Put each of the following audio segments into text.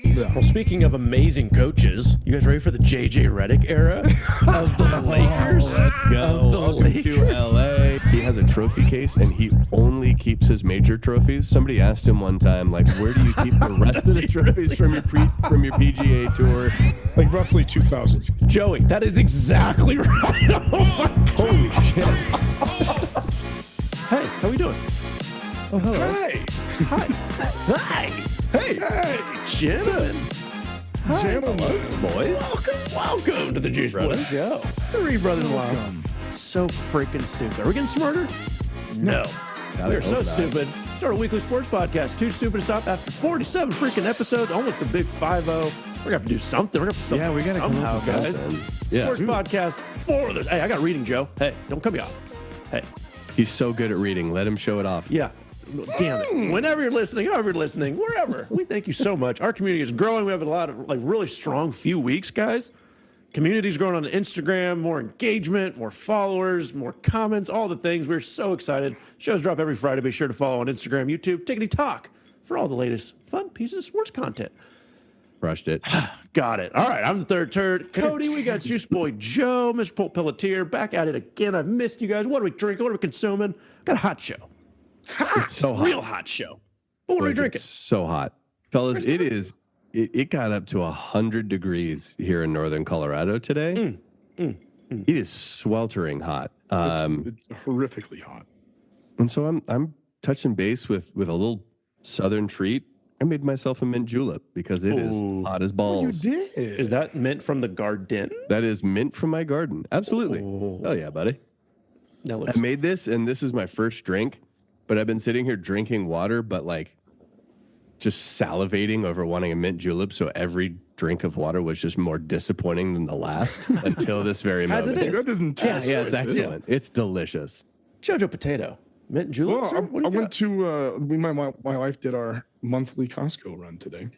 Well, speaking of amazing coaches, you guys ready for the JJ Redick era of the Lakers? Let's go. Of the Welcome Lakers. to LA. He has a trophy case and he only keeps his major trophies. Somebody asked him one time, like, where do you keep the rest of the trophies from your PGA tour? Like roughly 2,000. Joey, that is exactly right. Oh my God. Holy shit. Hey, how we doing? Oh, hello. Hey. Hi. Hi. Hey. Hey. Gentlemen. Hi. Gentlemen. Boys. Welcome to the Juice Boys Show. Three brothers-in-law. So freaking stupid. Are we getting smarter? No. We're so stupid. Start a weekly sports podcast. Too stupid to stop after 47 freaking episodes. Almost the big 5-0. We're going to have to do something. We're going to have to Yeah, we got to come somehow, up with guys. something. Yeah. Sports podcast for the... Hey, I got reading, Joe. Hey, don't cut me off. Hey. He's so good at reading. Let him show it off. Yeah. Damn it. Whenever you're listening, however you're listening, wherever, we thank you so much. Our community is growing. We have a lot of really strong few weeks, guys. Community's growing on Instagram, more engagement, more followers, more comments, all the things. We're so excited. Shows drop every Friday. Be sure to follow on Instagram, YouTube, Tickety Talk for all the latest fun pieces of sports content. Crushed it. Got it. All right, I'm the third turd. Cody, we got Juice Boy Joe, Mr. Pole Pelletier, back at it again. I've missed you guys. What are we drinking? What are we consuming? Got a hot show. It's so hot. Real hot show. But what are we drinking? It's so hot. Fellas, it got up to 100 degrees here in northern Colorado today. It is sweltering hot. It's horrifically hot. And so I'm touching base with a little southern treat. I made myself a mint julep because it is hot as balls. You did. Is that mint from the garden? That is mint from my garden. Absolutely. Oh yeah, buddy. That I looks made this and this is my first drink, but I've been sitting here drinking water, but like just salivating over wanting a mint julep. So every drink of water was just more disappointing than the last until this very As moment. it is. That doesn't taste Yeah, it's like this. excellent. It's delicious. Jojo Potato. Mint and julep, Well, sir? What do I you went got? to my wife did our monthly Costco run today,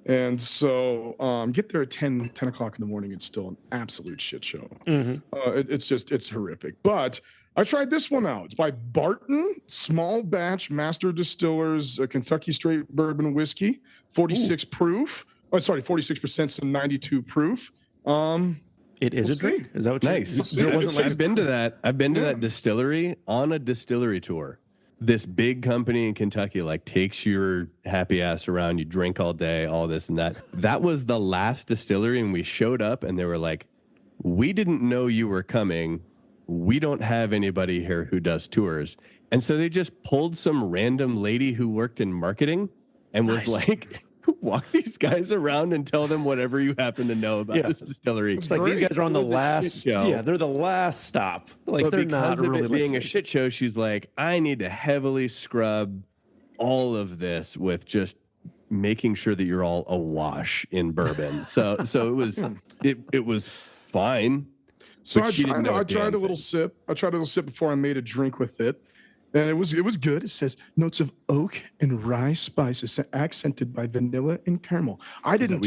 and so get there at 10 o'clock in the morning. It's still an absolute shit show. It's horrific. But I tried this one out. It's by Barton Small Batch Master Distillers Kentucky Straight Bourbon Whiskey, 46 proof. Oh, sorry, 46% to 92 proof. It is a drink. Is that what Nice. you... It wasn't like... I've been to that distillery on a distillery tour. This big company in Kentucky like takes your happy ass around. You drink all day, all this and that. That was the last distillery, and we showed up, and they were like, "We didn't know you were coming. We don't have anybody here who does tours." And so they just pulled some random lady who worked in marketing and was like, walk these guys around and tell them whatever you happen to know about this distillery. It's like these guys are on the last show. Yeah, they're the last stop. Like But they're because not of really it being a listening. shit show, she's like, I need to heavily scrub all of this with just making sure that you're all awash in bourbon. So it was fine. So but I she didn't know tried a little sip. I tried a little sip before I made a drink with it. And it was good. It says notes of oak and rye spices accented by vanilla and caramel. I didn't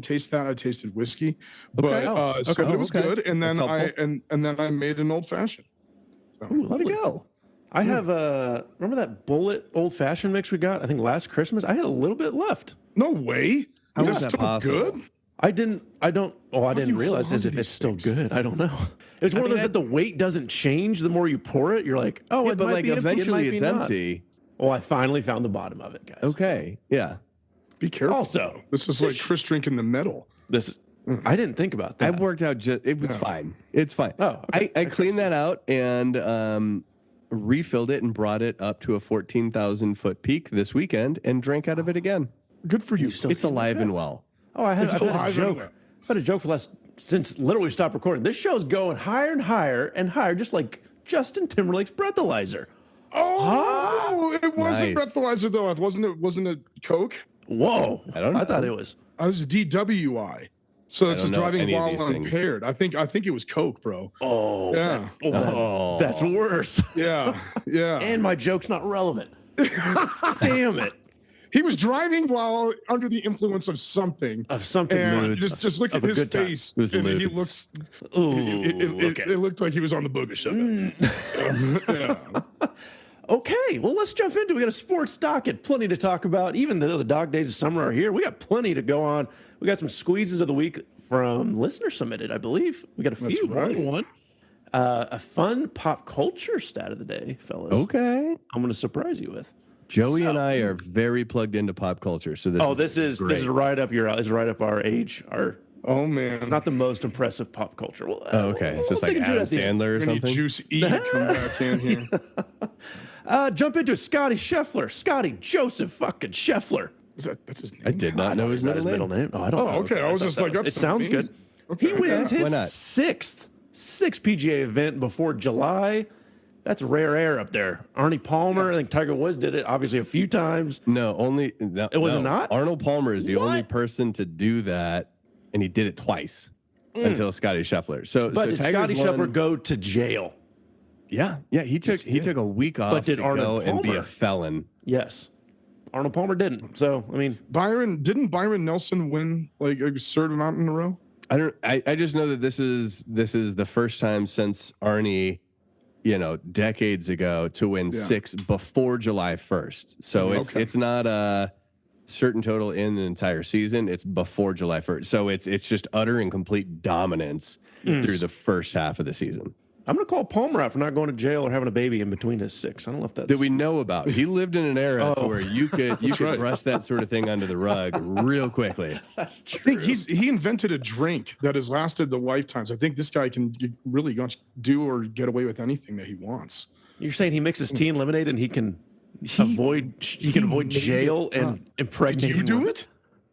taste that. I tasted whiskey, but but it was good. And then I made an old fashioned. Ooh, let it go. I have remember that bullet old fashioned mix we got? I think last Christmas. I had a little bit left. No way. How Is was that that still possible? good? I didn't you realize hold as on if to it's these still things? good. I don't know. It's one of those that the weight doesn't change the more you pour it. You're like, oh, Yeah, it but might like be empty, it eventually might be it's not. empty. Well, I finally found the bottom of it, guys. Okay. Yeah. Be careful. Also, this is like Chris drinking the metal. This I didn't think about that. I worked out it was fine. It's fine. Oh, okay. I cleaned that out and refilled it and brought it up to a 14,000 foot peak this weekend and drank out of it again. Good for you. It's alive and well. Oh, I've had a alive joke. and well. I've had a joke for since literally we stopped recording. This show's going higher and higher and higher, just like Justin Timberlake's breathalyzer. Oh, it wasn't Nice. breathalyzer though. Wasn't it Coke? Whoa! I don't know. I thought it was. I was DWI. So it's don't just know driving any of while these things. impaired. I think it was Coke, bro. Oh, Yeah. That's worse. Yeah. Yeah. And my joke's not relevant. Damn it! he was driving while under the influence of something. Of something. And lewd. just look Of at a his good time. face. It was and he lewd. looks. Ooh, It okay. looked like he was on the booger sugar. Yeah. Okay, well, let's jump into it. We got a sports docket, plenty to talk about. Even though the dog days of summer are here, we got plenty to go on. We got some squeezes of the week from listener submitted, I believe. We got a few. Right. One. A fun pop culture stat of the day, fellas. Okay. I'm going to surprise you with. Joey and I are very plugged into pop culture, so this is right up your alley. This is right up our age. Oh man, it's not the most impressive pop culture. Well, okay, so it's like Adam Sandler or something. Juice E to come back in here. Jump into it. Scottie Scheffler. Scottie Joseph fucking Scheffler. That's his name? I did not know his middle name. Oh, I don't know. Okay. I was just like, it sounds good. Okay. He wins Why his not? sixth PGA event before July. That's rare air up there. Arnie Palmer, I think Tiger Woods did it obviously a few times. It wasn't not? Arnold Palmer is the What? only person to do that, and he did it twice until Scottie Scheffler. But did Tiger's Scottie Scheffler won- go to jail? Yeah, he took a week off did to Arnold go and be Palmer? a felon. Yes. Arnold Palmer didn't. So, I mean, Didn't Byron Nelson win like a certain amount in a row? I just know that this is the first time since Arnie, decades ago to win 6 before July 1st. So it's not a certain total in the entire season. It's before July 1st. So it's just utter and complete dominance through the first half of the season. I'm going to call Palmer out for not going to jail or having a baby in between his 6. I don't know if that's... That we know about. He lived in an era to where you could brush that sort of thing under the rug real quickly. That's true. I think he invented a drink that has lasted the lifetimes. I think this guy can really do or get away with anything that he wants. You're saying he mixes tea and lemonade and he can avoid jail and impregnating Did you do women? it?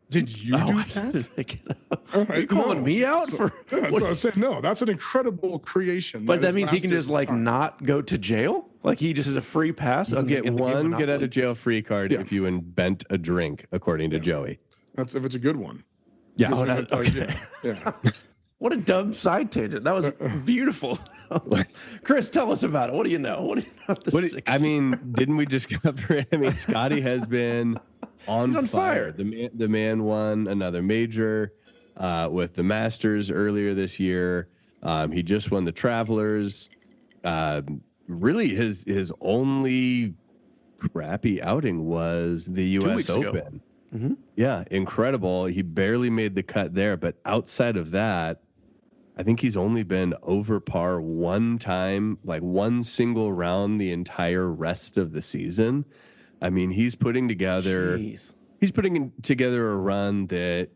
Did you do I that? didn't make it up. Are you calling me out for? Yeah, that's what I was saying. No, that's an incredible creation. But that means he can just not go to jail. Like he just has a free pass. You'll get in the game one Monopoly? get out of jail free card if you invent a drink, according to Joey. That's if it's a good one. Yeah. Okay. Yeah. What a dumb side tangent. That was beautiful. Chris, tell us about it. What do you know? What do you know about the 60s? I mean, didn't we just cover it? I mean, Scottie has been on fire. The man won another major with the Masters earlier this year. He just won the Travelers. Really, his only crappy outing was the U.S. Open. Mm-hmm. Yeah, incredible. He barely made the cut there, but outside of that, I think he's only been over par one time, like one single round the entire rest of the season. I mean, he's putting together a run that,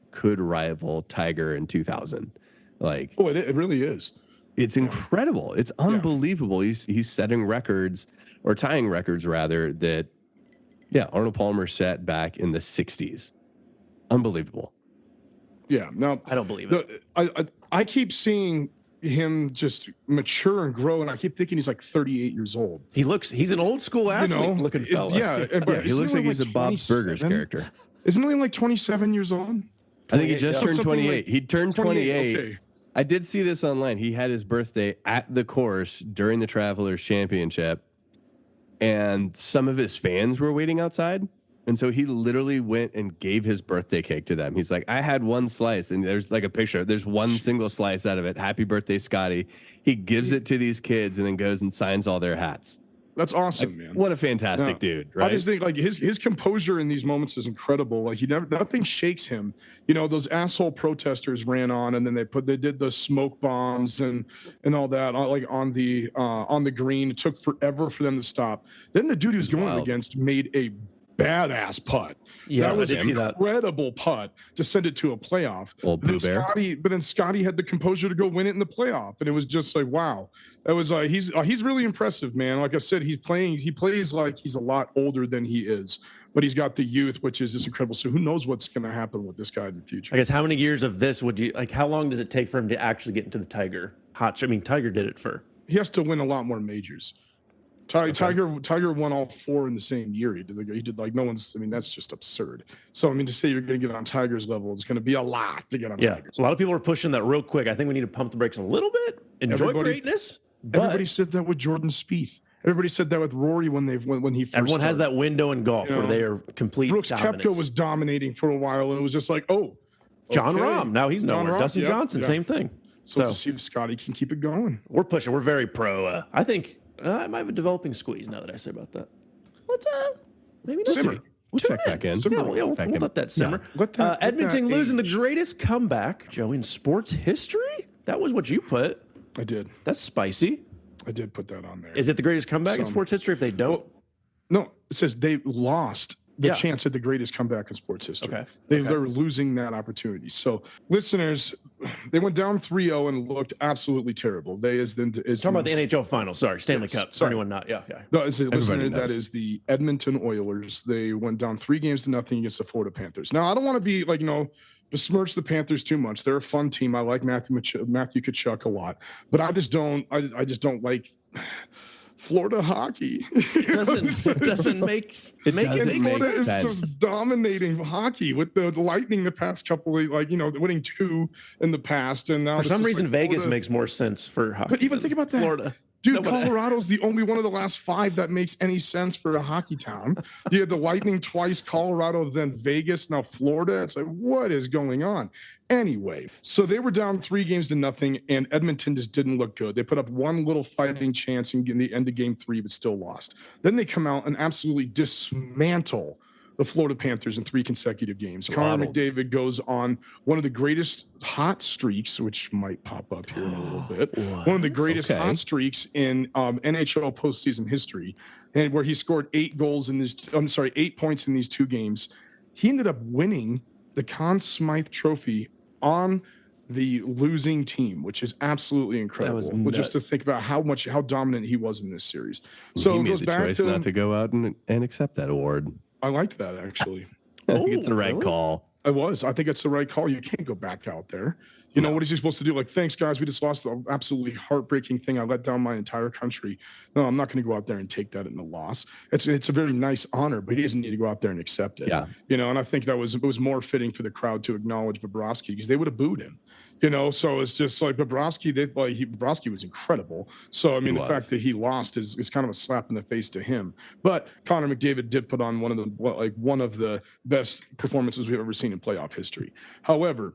could rival Tiger in 2000. Like, it really is. It's incredible. It's unbelievable. He's setting records, or tying records rather, that Arnold Palmer set back in the 60s. Unbelievable. Yeah. No, I don't believe it. I keep seeing him just mature and grow, and I keep thinking he's like 38 years old. He's an old school athlete looking fella. But he looks like he's a Bob Burgers character. Isn't he like 27 years old? I think he just turned 28. He turned 28. Okay. I did see this online. He had his birthday at the course during the Travelers Championship, and some of his fans were waiting outside. And so he literally went and gave his birthday cake to them. He's like, I had one slice, and there's like a picture. There's one single slice out of it. Happy birthday, Scottie. He gives it to these kids and then goes and signs all their hats. That's awesome, man. What a fantastic dude, right? I just think like his composure in these moments is incredible. Like nothing shakes him. Those asshole protesters ran on, and then they did the smoke bombs and all that like on the green. It took forever for them to stop. Then the dude he was going against made a badass putt. Yeah, that was I did an incredible putt to send it to a playoff. Old Boo Bear. But then Scottie had the composure to go win it in the playoff, and it was just like, wow. That was he's really impressive, man. Like I said, he plays like he's a lot older than he is, but he's got the youth, which is just incredible. So who knows what's going to happen with this guy in the future? I guess how many years of this would you like? How long does it take for him to actually get into the Tiger hot? I mean, Tiger did it for. He has to win a lot more majors. Tiger won all 4 in the same year. He did like no one's. I mean, that's just absurd. So I mean, to say you're going to get on Tiger's level, it's going to be a lot to get on Tiger's. A lot of people are pushing that real quick. I think we need to pump the brakes a little bit. Enjoy greatness. Everybody said that with Jordan Spieth. Everybody said that with Rory when he first. Everyone has started. that window in golf where they are complete. Brooks dominance. Koepka was dominating for a while, and it was just like, John Rahm. Now he's nowhere. Dustin Johnson, same thing. So to see if Scottie can keep it going. We're pushing. We're very pro. I think I might have a developing squeeze now that I say about that. Let's maybe not Simmer. We'll check back in. Simmer. Yeah, we'll let that simmer. Let that Edmonton losing the age. greatest comeback, Joey, in sports history. That was what you put. I did. That's spicy. I did put that on there. Is it the greatest comeback in Some. sports history? If they don't, No, it says they lost the Yeah. chance at the greatest comeback in sports history. Okay. They're losing that opportunity. So, listeners, they went down 3-0 and looked absolutely terrible. They talking about the NHL finals. Sorry, Stanley Yes, Cup. For sorry. anyone not, yeah. No, listener, knows. that is the Edmonton Oilers. They went down 3-0 against the Florida Panthers. Now, I don't want to be besmirch the Panthers too much. They're a fun team. I like Matthew Tkachuk a lot, but I just don't like Florida hockey. Doesn't make doesn't Florida make is sense. just dominating hockey with the Lightning the past couple of winning 2 in the past, and now For it's some just reason, like Vegas Florida- makes more sense for hockey. But even than think about that. Florida. Dude, No, but- Colorado's the only one of the last 5 that makes any sense for a hockey town. You had the Lightning twice, Colorado, then Vegas, now Florida. It's like, what is going on? Anyway, so they were down 3-0, and Edmonton just didn't look good. They put up one little fighting chance in the end of game 3, but still lost. Then they come out and absolutely dismantle the Florida Panthers in 3 consecutive games. Connor McDavid goes on one of the greatest hot streaks, which might pop up here in a little bit. One of the greatest Okay. hot streaks in NHL postseason history, and where he scored 8 points in these 2 games. He ended up winning the Conn Smythe Trophy on the losing team, which is absolutely incredible. But just to nuts. think about how dominant he was in this series. He So it made goes the back choice to not to go out and accept that award. I liked that actually. I think it's the right really? call. I think it's the right call. You can't go back out there. You know, what is he supposed to do? Like, thanks, guys. We just lost the absolutely heartbreaking thing. I let down my entire country. No, I'm not going to go out there and take that in the loss. It's a very nice honor, but he doesn't need to go out there and accept it. Yeah. You know, and I think it was more fitting for the crowd to acknowledge Bobrovsky because they would have booed him. You know, so it's just like Bobrovsky. Bobrovsky was incredible. So I mean, the fact that he lost is kind of a slap in the face to him. But Connor McDavid did put on one of the best performances we've ever seen in playoff history. However,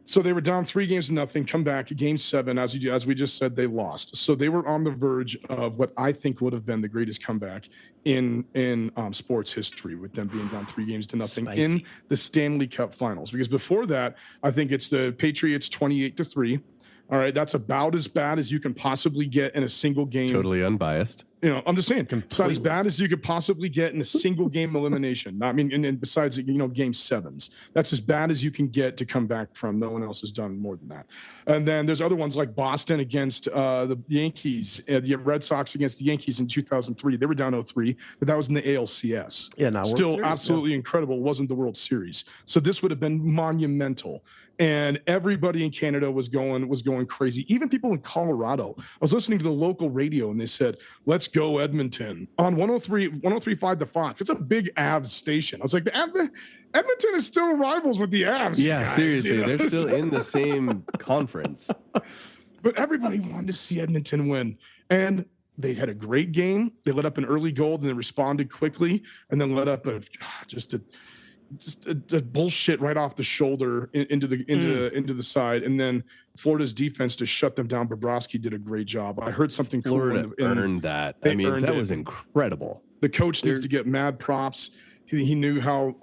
so they were down 3-0, come back game 7. As we just said, they lost. So they were on the verge of what I think would have been the greatest comeback in sports history, with them being down 3-0 Spicy. in the Stanley Cup Finals. Because before that, I think it's the Patriots 28-3. All right, that's about as bad as you can possibly get in a single game. Totally unbiased. You know, I'm just saying, it's about as Completely. bad as you could possibly get in a single game elimination. I mean, and besides, game 7s, that's as bad as you can get to come back from. No one else has done more than that. And then there's other ones like Boston against the Yankees, the Red Sox against the Yankees in 2003. They were down 0-3, but that was in the ALCS. Yeah, not World Still Series, absolutely incredible. It wasn't the World Series. So this would have been monumental. And everybody in Canada was going crazy. Even people in Colorado. I was listening to the local radio and they said, "Let's go Edmonton" on 103.5 The Fox. It's a big Avs station. I was like, Edmonton is still rivals with the Avs. Yeah, guys, seriously. you know? They're still in the same conference. But everybody wanted to see Edmonton win. And they had a great game. They let up an early goal and they responded quickly, and then let up just a bullshit right off the shoulder into the side, and then Florida's defense to shut them down. Bobrovsky did a great job. I heard something cool. Florida earned that. I mean, that was incredible. The coach needs to get mad props. He knew how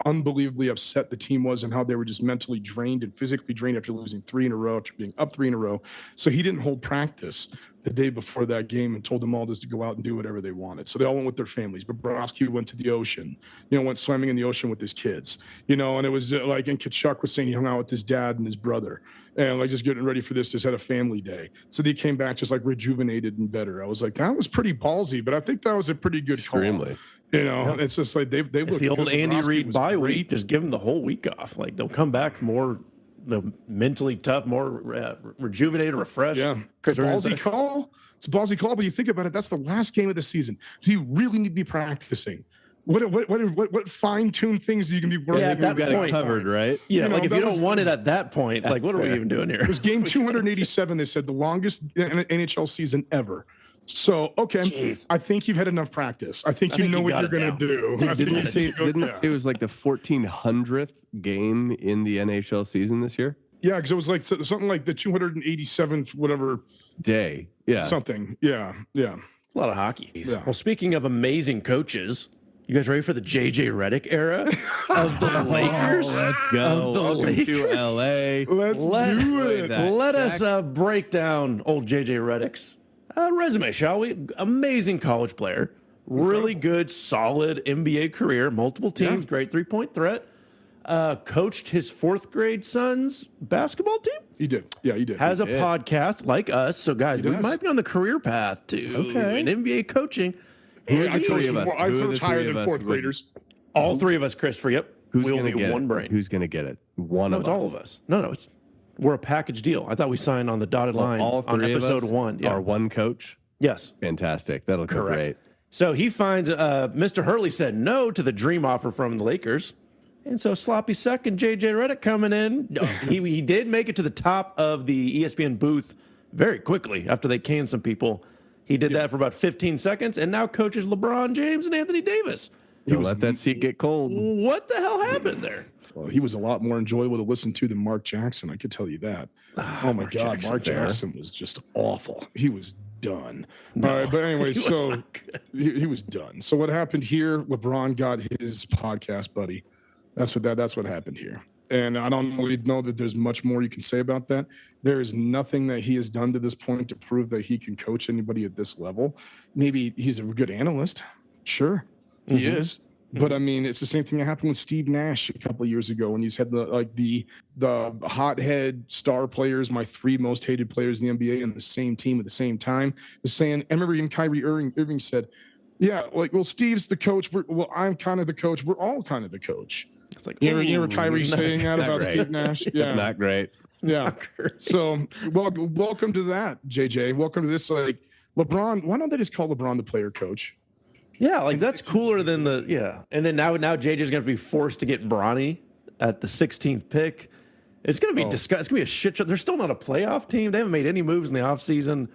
unbelievably upset the team was and how they were just mentally drained and physically drained after losing 3 in a row, after being up 3 in a row. So he didn't hold practice the day before that game and told them all just to go out and do whatever they wanted. So they all went with their families. But Bobrovsky went to the ocean, went swimming in the ocean with his kids, and it was and Tkachuk was saying he hung out with his dad and his brother and just getting ready for this, just had a family day. So they came back just rejuvenated and better. I was like, that was pretty ballsy, but I think that was a pretty good Extremely. call. It's just like they It's the old Andy Reid bye week. Just give them the whole week off. Like they'll come back more mentally tough, more rejuvenated, refreshed. Yeah, it's a ballsy call. It's a ballsy call, but you think about it. That's the last game of the season. Do you really need to be practicing? What fine-tuned things you can be working? Yeah, at that We've got point, it covered, right? Yeah, if you don't want it at that point, what are we fair. even doing here? It was game 287. They said the longest NHL season ever. So, okay, Jeez. I think you've had enough practice. I think you know what you're going to do. Didn't they say Yeah. it was like the 1400th game in the NHL season this year? Yeah, because it was like something like the 287th whatever day. Yeah. something. Yeah. A lot of hockey. Yeah. Well, speaking of amazing coaches, you guys ready for the JJ Redick era of the Lakers? Let's go. Of the Welcome Lakers. to LA. Let's do it. Let us break down old JJ Redick's resume, shall we? Amazing college player, really good, solid NBA career, multiple teams, great 3-point threat. Coached his 4th grade son's basketball team. He did. Yeah, he did. Has a podcast like us. So, guys, we might be on the career path to an NBA coaching. I coach higher than 4th graders. All 3 of us, Christopher. Yep. Who's going to get one it? brain. Who's going to get it? One No, of it's us. all of us. No, we're a package deal. I thought we signed on the dotted line All on 3 episode of us 1. Yeah. Are one coach. Yes. Fantastic. That'll go great. So he finds Mr. Hurley said no to the dream offer from the Lakers. And so sloppy second, JJ Redick coming in. He did make it to the top of the ESPN booth very quickly after they canned some people. He did that for about 15 seconds and now coaches LeBron James and Anthony Davis. Don't let that seat get cold. What the hell happened there? Well, he was a lot more enjoyable to listen to than Mark Jackson. I could tell you that. Oh my God, Mark Jackson was just awful. He was done. All right, but anyway, so he was done. So what happened here? LeBron got his podcast buddy. That's what happened here. And I don't really know that there's much more you can say about that. There is nothing that he has done to this point to prove that he can coach anybody at this level. Maybe he's a good analyst. Sure, he is. But I mean, it's the same thing that happened with Steve Nash a couple of years ago when he's had the hothead star players, my 3 most hated players in the NBA, on the same team at the same time. Was saying, I remember even Kyrie Irving said, "Yeah, well, Steve's the coach. I'm kind of the coach. We're all kind of the coach." It's like, you remember Kyrie saying that about great. Steve Nash? Yeah, Not great. yeah. So, welcome to that, JJ. Welcome to this. Like LeBron. Why don't they just call LeBron the player coach? Yeah, like that's cooler than the And then now JJ's gonna be forced to get Bronny at the 16th pick. It's gonna be disgusting. It's gonna be a shit show. They're still not a playoff team. They haven't made any moves in the offseason.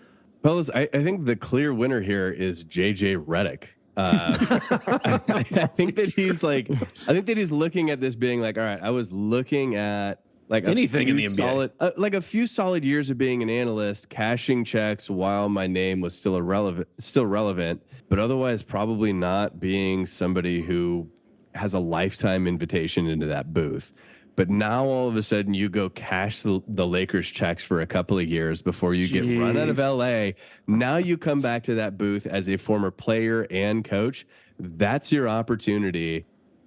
Fellas, I think the clear winner here is JJ Redick. I think that he's looking at this being like, all right, I was looking at like anything in the NBA, like a few solid years of being an analyst, cashing checks while my name was still relevant, but otherwise probably not being somebody who has a lifetime invitation into that booth. But now all of a sudden you go cash the Lakers checks for a couple of years before you get run out of LA. Now you come back to that booth as a former player and coach. That's your opportunity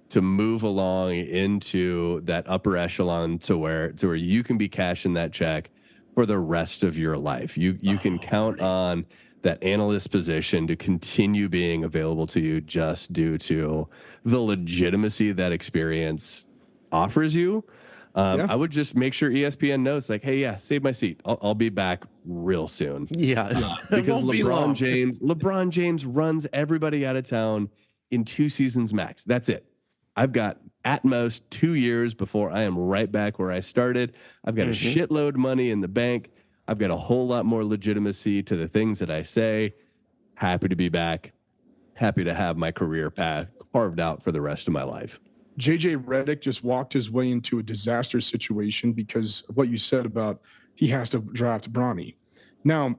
to move along into that upper echelon to where you can be cashing that check for the rest of your life. You can count on that analyst position to continue being available to you just due to the legitimacy that experience offers you. I would just make sure ESPN knows, like, hey, save my seat. I'll be back real soon. Yeah. Because LeBron James runs everybody out of town in 2 seasons max. That's it. I've got at most 2 years before I am right back where I started. I've got a shitload of money in the bank. I've got a whole lot more legitimacy to the things that I say. Happy to be back. Happy to have my career path carved out for the rest of my life. JJ Redick just walked his way into a disaster situation because of what you said about he has to draft Bronny. Now,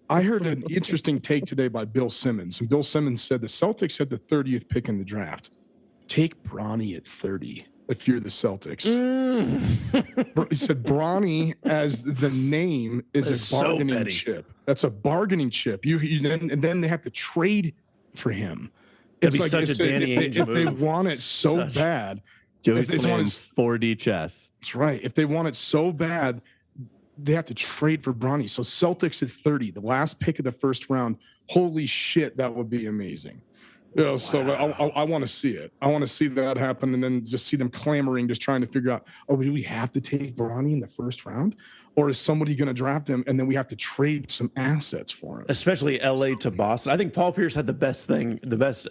I heard an interesting take today by Bill Simmons. And Bill Simmons said the Celtics had the 30th pick in the draft. Take Bronny at 30 if you're the Celtics. He said Bronny as the name is a bargaining chip. That's a bargaining chip. Then they have to trade for him. It's like such a Danny Ainge move. If they want it so bad, Joey's playing 4D chess. That's right. If they want it so bad, they have to trade for Bronny. So Celtics at 30, the last pick of the first round. Holy shit, that would be amazing. So I want to see it. I want to see that happen, and then just see them clamoring, just trying to figure out, do we have to take Bronny in the first round? Or is somebody going to draft him, and then we have to trade some assets for him? Especially LA to Boston. I think Paul Pierce had the best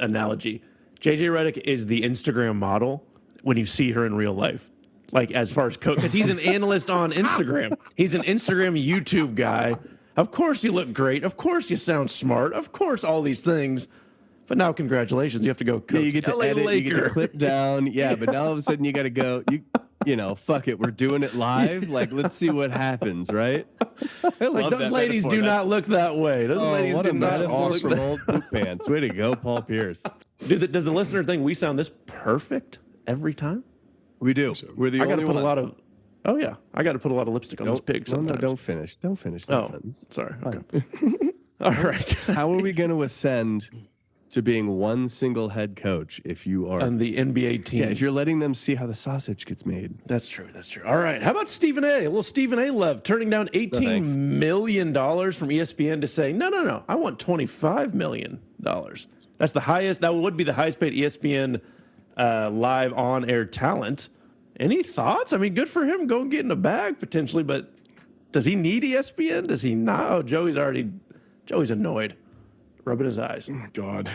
analogy. JJ Redick is the Instagram model when you see her in real life. Like, as far as coach, because he's an analyst on Instagram. He's an Instagram YouTube guy. Of course you look great. Of course you sound smart. Of course all these things. But now, congratulations, you have to go coach you get to LA edit, Laker. you get to clip down. Yeah, but now all of a sudden you got to go. fuck it, we're doing it live. Like, let's see what happens, right? I Like, love those that ladies metaphor. do not look that way. Those ladies what do a not metaphor look for old poop pants. Way to go, Paul Pierce. Dude, does the listener think we sound this perfect every time? We do. We're the I got only to put ones. a lot of. Oh yeah, I got to put a lot of lipstick on this pig sometimes. No, don't finish. Don't finish that sentence. Sorry. Okay. All right. How are we going to ascend to being one single head coach if you are on the NBA team? Yeah, if you're letting them see how the sausage gets made. That's true. That's true. All right. How about Stephen A? A little Stephen A. love turning down $18 million from ESPN to say, no. I want $25 million. That's the highest. That would be the highest paid ESPN live on air talent. Any thoughts? I mean, good for him. Go and get in a bag potentially, but does he need ESPN? Does he not? Oh, Joey's annoyed, rubbing his eyes. Oh my God.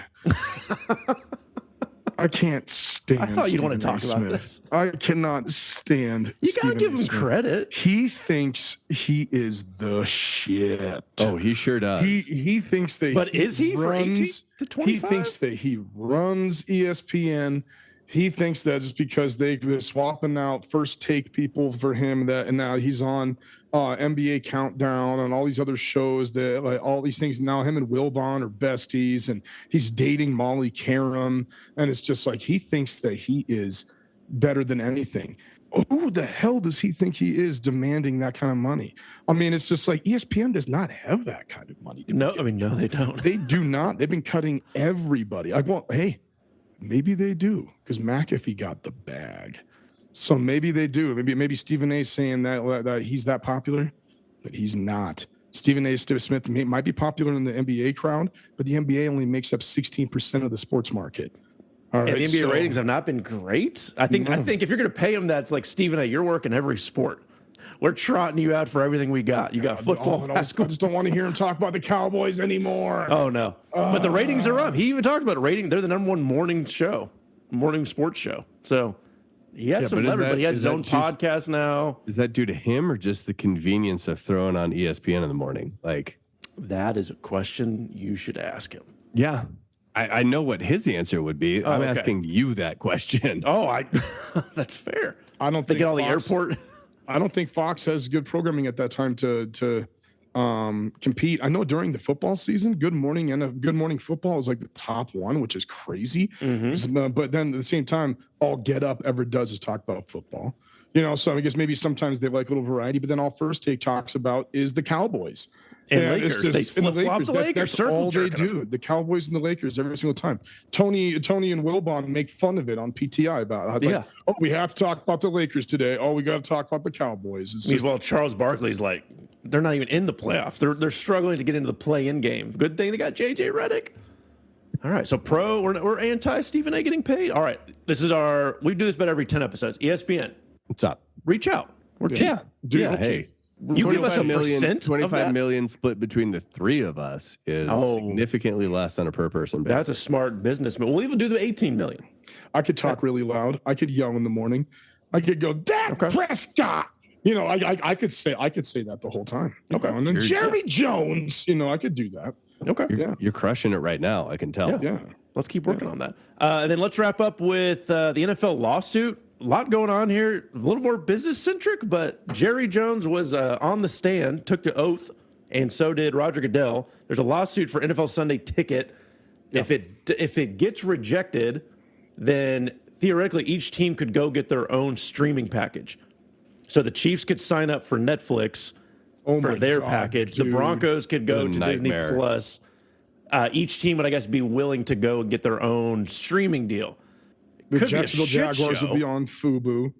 I can't stand. I thought you'd want to Stephen A. talk about Smith. this. I cannot stand. You gotta Stephen give A. him Smith. credit. He thinks he is the shit. Oh, he sure does. He thinks that. But is he for 18 to 25? He thinks that he runs ESPN. He thinks that just because they're swapping out First Take people for him, and now he's on NBA Countdown and all these other shows, that like all these things. Now him and Wilbon are besties, and he's dating Molly Karam, and it's just like he thinks that he is better than anything. Who the hell does he think he is demanding that kind of money? I mean, it's just like ESPN does not have that kind of money. No, they don't. They do not. They've been cutting everybody. Hey, maybe they do, because McAfee got the bag. So maybe they do. Maybe Stephen A. saying that he's that popular, but he's not. Stephen A. Smith might be popular in the NBA crowd, but the NBA only makes up 16% of the sports market. All right, and the NBA ratings have not been great. I think if you're going to pay him, that's like, Stephen A., you're working every sport. We're trotting you out for everything we got. You got football, basketball. I just don't want to hear him talk about the Cowboys anymore. Oh, no. But the ratings are up. He even talked about rating. They're the number one morning sports show. So he has some leverage, but he has his own podcast now. Is that due to him or just the convenience of throwing on ESPN in the morning? Like, that is a question you should ask him. Yeah. I know what his answer would be. I'm asking you that question. Oh, that's fair. I don't think they get all the airport. I don't think Fox has good programming at that time to compete. I know during the football season, Good Morning Football is like the top one, which is crazy. Mm-hmm. But then at the same time, all Get Up ever does is talk about football. So I guess maybe sometimes they like a little variety, but then all First Take talks about is the Cowboys. And Lakers. They flip-flop the Lakers. That's all they do. The Cowboys and the Lakers every single time. Tony and Wilbon make fun of it on PTI about it. Oh, we have to talk about the Lakers today. Oh, we got to talk about the Cowboys. Well, Charles Barkley's like, they're not even in the playoffs. They're struggling to get into the play-in game. Good thing they got JJ Redick. All right, so we're anti Stephen A. getting paid. All right, we do this about every 10 episodes. ESPN, what's up? Reach out. We're cheap. Hey. You give us a percent. 25 million split between the three of us is significantly less on a per person basis. That's a smart business move. We'll even do the 18 million. I could talk really loud. I could yell in the morning. I could go, Dak Prescott. I could say that the whole time. Okay. And then Jerry Jones. I could do that. Okay. You're crushing it right now. I can tell. Yeah. Let's keep working on that. And then let's wrap up with the NFL lawsuit. A lot going on here, a little more business centric, but Jerry Jones was on the stand, took the oath, and so did Roger Goodell. There's a lawsuit for NFL Sunday Ticket. Yeah. If it gets rejected, then theoretically each team could go get their own streaming package. So the Chiefs could sign up for Netflix for their package. Dude. The Broncos could go to Disney Plus. Each team would, I guess, be willing to go and get their own streaming deal. The Jacksonville Jaguars will be on Fubo.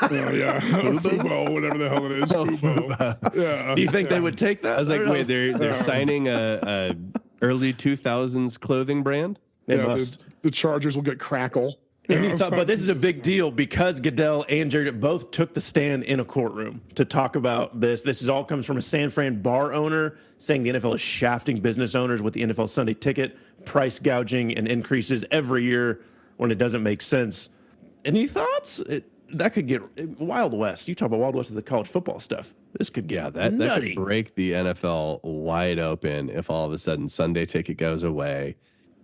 Fubo, whatever the hell it is. Fubo. Yeah. Do you think they would take that? I was like, wait, they're signing a early 2000s clothing brand? They must. The Chargers will get Crackle. But this is a big deal because Goodell and Jerry both took the stand in a courtroom to talk about this. This all comes from a San Fran bar owner saying the NFL is shafting business owners with the NFL Sunday Ticket, price gouging, and increases every year when it doesn't make sense. Any thoughts? That could get Wild West. You talk about Wild West of the college football stuff. This could get that could break the NFL wide open if all of a sudden Sunday Ticket goes away.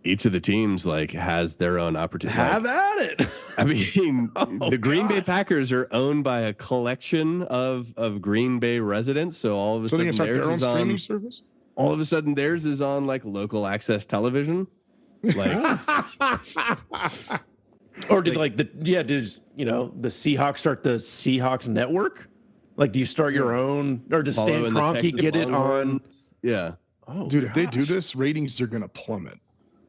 each of the teams like has their own opportunity. Have at it. I mean, Oh, the Green Bay God. Packers are owned by a collection of Green Bay residents. So all of a So they sudden, can start their own theirs is streaming on. service. All of a sudden, theirs is on like local access television. Like, Or did does the Seahawks start the Seahawks network? Like, do you start your own, or does Stan following the Kroenke Texas get it on? Longhorns. Yeah. Oh, Dude, if they do gosh. this, ratings are gonna plummet.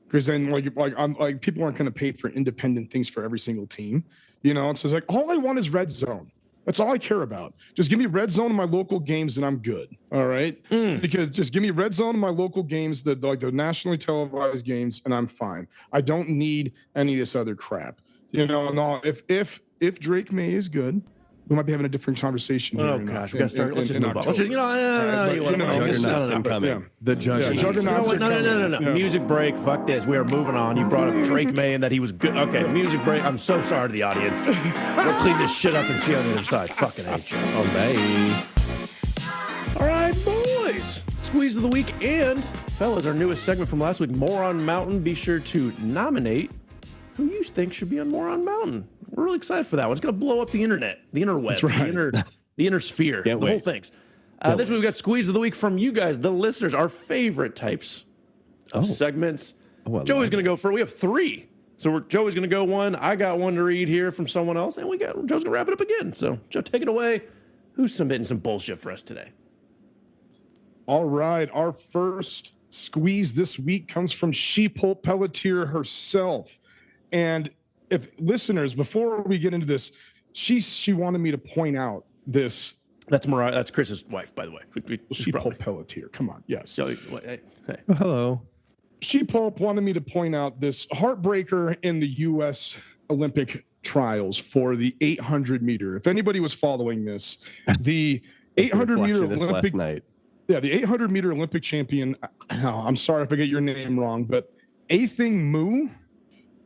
Because then, like people aren't gonna pay for independent things for every single team. You know, so it's like all I want is red zone. That's all I care about. Just give me red zone in my local games, and I'm good. All right, because just give me red zone in my local games, the nationally televised games, and I'm fine. I don't need any of this other crap. You know, no. If Drake May is good, we might be having a different conversation. Oh here gosh, we got to start. Let's just move on. Let's October. just, Juggernauts incoming. Yeah. The Juggernauts. Juggernauts are coming. No. Yeah. Music break. Fuck this. We are moving on. You brought up Drake May and that he was good. Okay, music break. I'm so sorry to the audience. We'll clean this shit up and see you on the other side. Fucking hate you. Oh, bye. All right, boys. Squeeze of the week and fellas, our newest segment from last week, Moron Mountain. Be sure to nominate who you think should be on Moron Mountain. We're really excited for that one. It's going to blow up the internet, the interweb, That's right. the inner sphere, Can't the whole wait. things. This week we've got Squeeze of the Week from you guys, the listeners, our favorite types of segments. Oh, I Joey's love going to go for it. We have 3. So Joey's going to go one. I got one to read here from someone else. And Joe's going to wrap it up again. So, Joe, take it away. Who's submitting some bullshit for us today? All right. Our first squeeze this week comes from Sheeple Pelletier herself. And if listeners, before we get into this, she wanted me to point out this. That's Mariah. That's Chris's wife, by the way. Sheeple Pelletier. Come on. Yes. So, hey. Oh, hello. Sheeple wanted me to point out this heartbreaker in the U.S. Olympic trials for the 800 meter. If anybody was following this, the 800 meter Watching this Olympic last night. Yeah, the 800 meter Olympic champion. I'm sorry if I get your name wrong, but Athing Mu.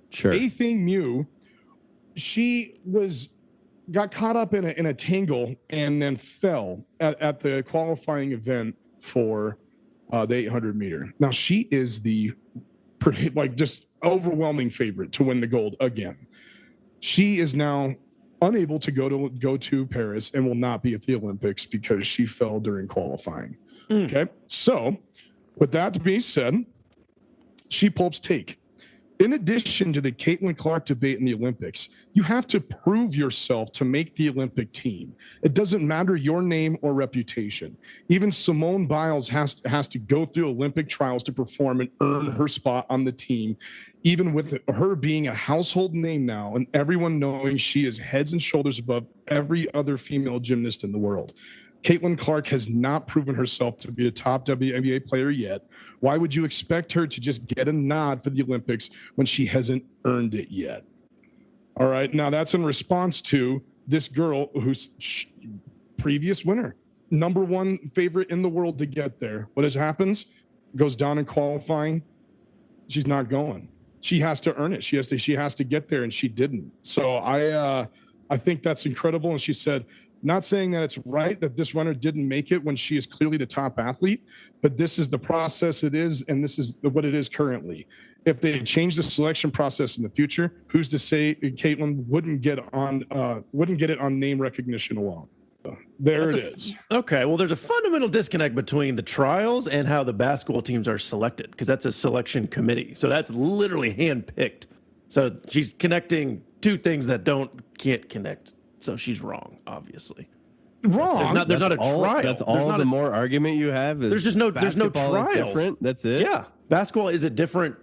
Sure. Athing Mu. She got caught up in a tangle and then fell at the qualifying event for the 800 meter. Now she is the just overwhelming favorite to win the gold again. She is now unable to go to Paris and will not be at the Olympics because she fell during qualifying. Okay, so with that being said, Sheepulp's take. In addition to the Caitlin Clark debate in the Olympics, you have to prove yourself to make the Olympic team. It doesn't matter your name or reputation. Even Simone Biles has to go through Olympic trials to perform and earn her spot on the team, even with her being a household name now and everyone knowing she is heads and shoulders above every other female gymnast in the world. Caitlin Clark has not proven herself to be a top WNBA player yet. Why would you expect her to just get a nod for the Olympics when she hasn't earned it yet? All right. Now that's in response to this girl who's previous winner, number 1 favorite in the world to get there. What happens? Goes down in qualifying. She's not going. She has to earn it. She has to get there, and she didn't. So I think that's incredible. And she said, not saying that it's right that this runner didn't make it when she is clearly the top athlete, but this is the process it is, and this is what it is currently. If they change the selection process in the future, who's to say Caitlin wouldn't get it on name recognition alone? There it is. Okay, well, there's a fundamental disconnect between the trials and how the basketball teams are selected, because that's a selection committee. So that's literally handpicked. So she's connecting 2 things that can't connect. So she's wrong, obviously. Wrong. There's not a trial. That's all the more argument you have. Is there's just no basketball is trials. different. That's it. Yeah, basketball is a different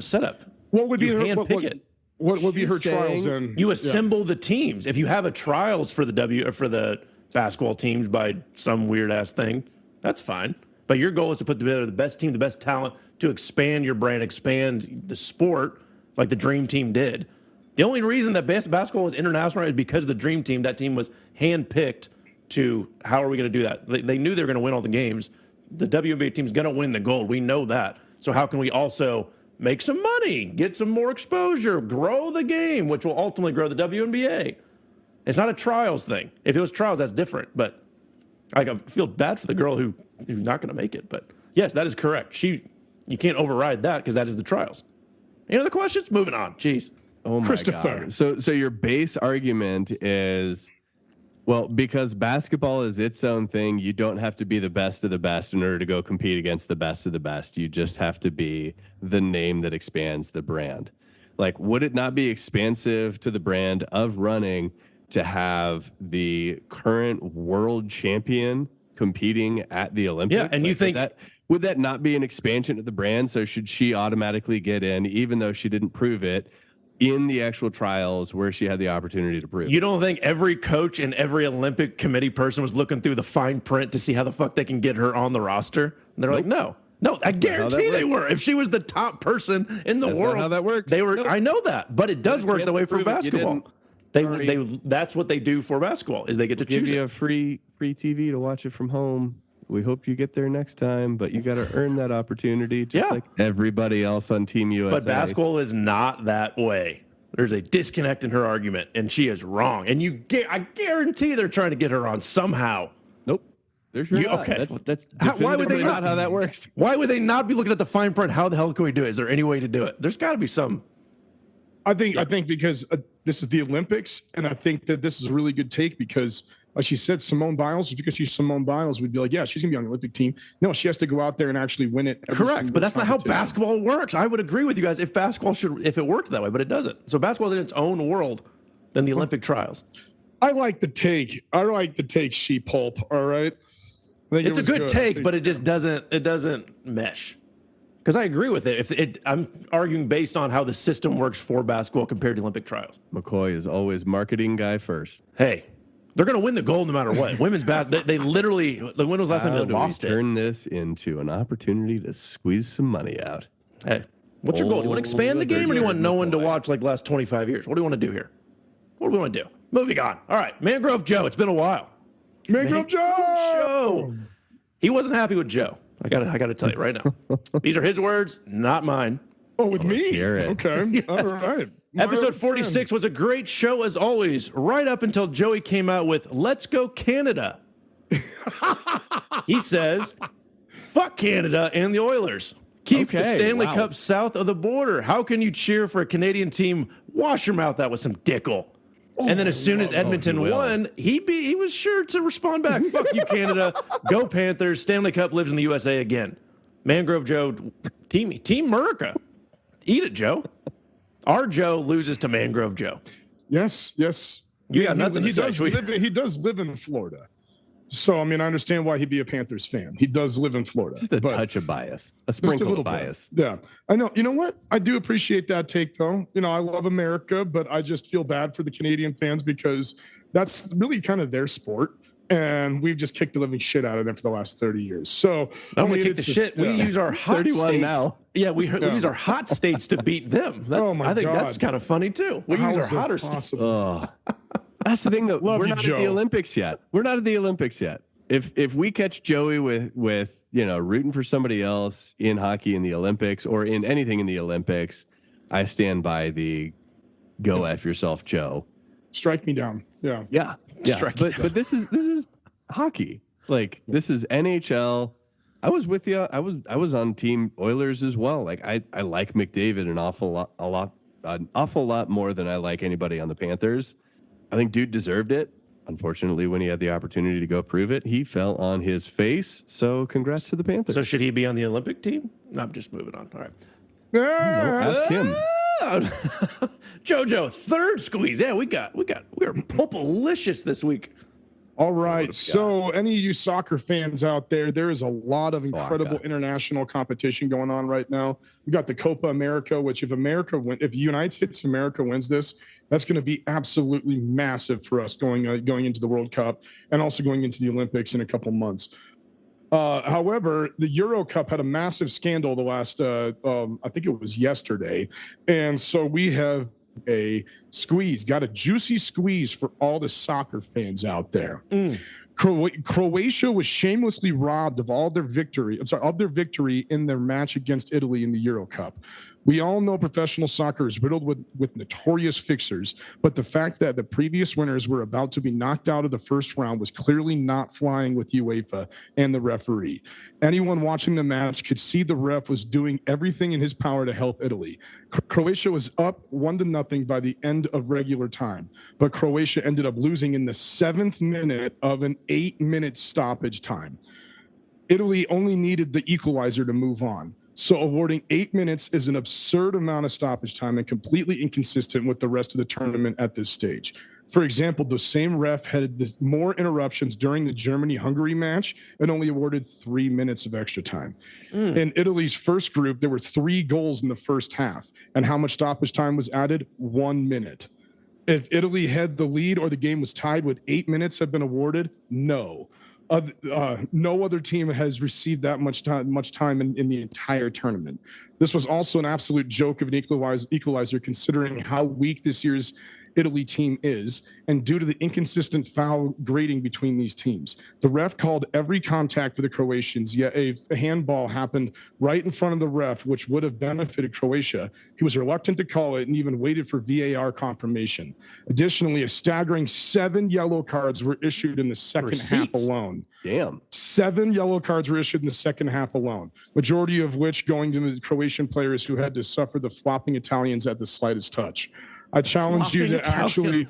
setup. What would be You her handpick it. What would be She's her trials saying then? You assemble the teams. If you have a trials for the basketball teams by some weird ass thing, that's fine. But your goal is to put together the best team, the best talent to expand your brand, expand the sport like the Dream Team did. The only reason that basketball was international is because of the Dream Team. That team was handpicked to how are we going to do that? They knew they were going to win all the games. The WNBA team's going to win the gold. We know that. So how can we also make some money, get some more exposure, grow the game, which will ultimately grow the WNBA? It's not a trials thing. If it was trials, that's different. But I feel bad for the girl who's not going to make it. But yes, that is correct. You can't override that because that is the trials. Any other questions? Moving on. Jeez. Oh my Christopher. God. So your base argument is, well, because basketball is its own thing, you don't have to be the best of the best in order to go compete against the best of the best. You just have to be the name that expands the brand. Like, would it not be expansive to the brand of running to have the current world champion competing at the Olympics? Yeah, and you think would that not be an expansion of the brand? So should she automatically get in, even though she didn't prove it in the actual trials where she had the opportunity to prove? You don't think every coach and every Olympic committee person was looking through the fine print to see how the fuck they can get her on the roster? And they're like, no, I guarantee they were. If she was the top person in the world, not how that works. They were. I know that, but it does work the way for basketball. Sorry. That's what they do for basketball is they get to give choose you it. a free TV to watch it from home. We hope you get there next time, but you got to earn that opportunity, just like everybody else on Team USA. But basketball is not that way. There's a disconnect in her argument, and she is wrong. And I guarantee they're trying to get her on somehow. Nope. There's not. Okay. That's why would they not how that works? Why would they not be looking at the fine print? How the hell can we do it? Is there any way to do it? There's got to be some. I think because this is the Olympics, and I think that this is a really good take because, like she said, Simone Biles, because she's Simone Biles, we'd be like, yeah, she's going to be on the Olympic team. No, she has to go out there and actually win it. Correct, but that's not how basketball works. I would agree with you guys if it worked that way, but it doesn't. So basketball is in its own world than the Olympic trials. I like the take. Sheep pulp. All right. It's a good take, but it just doesn't mesh. Because I agree with it. I'm arguing based on how the system works for basketball compared to Olympic trials. McCoy is always marketing guy first. Hey, they're going to win the gold no matter what. Women's basketball, they literally, when was the last time they lost it? Turn this into an opportunity to squeeze some money out. Hey, what's your goal? Do you want to expand the game or do you want no one to watch like the last 25 years? What do you want to do here? What do we want to do? Moving on. All right, Mangrove Joe, it's been a while. Mangrove Joe! He wasn't happy with Joe. I gotta tell you right now. These are his words, not mine. Oh, with me? Hear it. Okay. Yes. All right. Episode 46 was a great show as always, right up until Joey came out with "Let's Go Canada." He says, "Fuck Canada and the Oilers. Keep the Stanley Cup south of the border. How can you cheer for a Canadian team? Wash your mouth out with some Dickel." And then as soon as Edmonton won, he was sure to respond back. Fuck you, Canada. Go Panthers. Stanley Cup lives in the USA again. Mangrove Joe, Team America. Eat it, Joe. Our Joe loses to Mangrove Joe. Yes. You got nothing to say. He does live in Florida. So, I mean, I understand why he'd be a Panthers fan. He does live in Florida. Just a touch of bias. A sprinkle of bias. Yeah. I know. You know what? I do appreciate that take, though. You know, I love America, but I just feel bad for the Canadian fans because that's really kind of their sport. And we've just kicked the living shit out of them for the last 30 years. So, I mean, kick the shit. We use our hot states. Now. Yeah, we use our hot states to beat them. I think that's kind of funny, too. We use our hotter states. That's the thing, though. We're not at the Olympics yet. If we catch Joey with rooting for somebody else in hockey in the Olympics or in anything in the Olympics, I stand by the go F yourself, Joe. Strike me down. Yeah. But this is hockey. Like this is NHL. I was with you. I was on Team Oilers as well. Like I like McDavid an awful lot more than I like anybody on the Panthers. I think dude deserved it. Unfortunately, when he had the opportunity to go prove it, he fell on his face. So congrats to the Panthers. So should he be on the Olympic team? No, I'm just moving on. All right. No, ask him. Jojo, third squeeze. Yeah, we are pulpalicious this week. All right. So any of you soccer fans out there is a lot of incredible international competition going on right now. We got the Copa America, which if the United States of America wins this, that's going to be absolutely massive for us going into the World Cup and also going into the Olympics in a couple months. However, the Euro Cup had a massive scandal the last, I think it was yesterday. And so we have got a juicy squeeze for all the soccer fans out there. Croatia was shamelessly robbed of their victory in their match against Italy in the Euro Cup. We all know professional soccer is riddled with notorious fixers, but the fact that the previous winners were about to be knocked out of the first round was clearly not flying with UEFA and the referee. Anyone watching the match could see the ref was doing everything in his power to help Italy. Croatia was up 1-0 by the end of regular time, but Croatia ended up losing in the 7th minute of an 8-minute stoppage time. Italy only needed the equalizer to move on. So awarding 8 minutes is an absurd amount of stoppage time and completely inconsistent with the rest of the tournament at this stage. For example, the same ref had more interruptions during the Germany-Hungary match and only awarded 3 minutes of extra time. In Italy's first group, there were 3 goals in the first half. And how much stoppage time was added? 1 minute. If Italy had the lead or the game was tied, would 8 minutes have been awarded? No. No other team has received that much time in the entire tournament. This was also an absolute joke of an equalizer considering how weak this year's Italy team is, and due to the inconsistent foul grading between these teams. The ref called every contact for the Croatians, yet a handball happened right in front of the ref, which would have benefited Croatia. He was reluctant to call it and even waited for VAR confirmation. Additionally, a staggering 7 yellow cards were issued in the second half alone. Damn. 7 yellow cards were issued in the second half alone, majority of which going to the Croatian players who had to suffer the flopping Italians at the slightest touch. I challenge you to actually.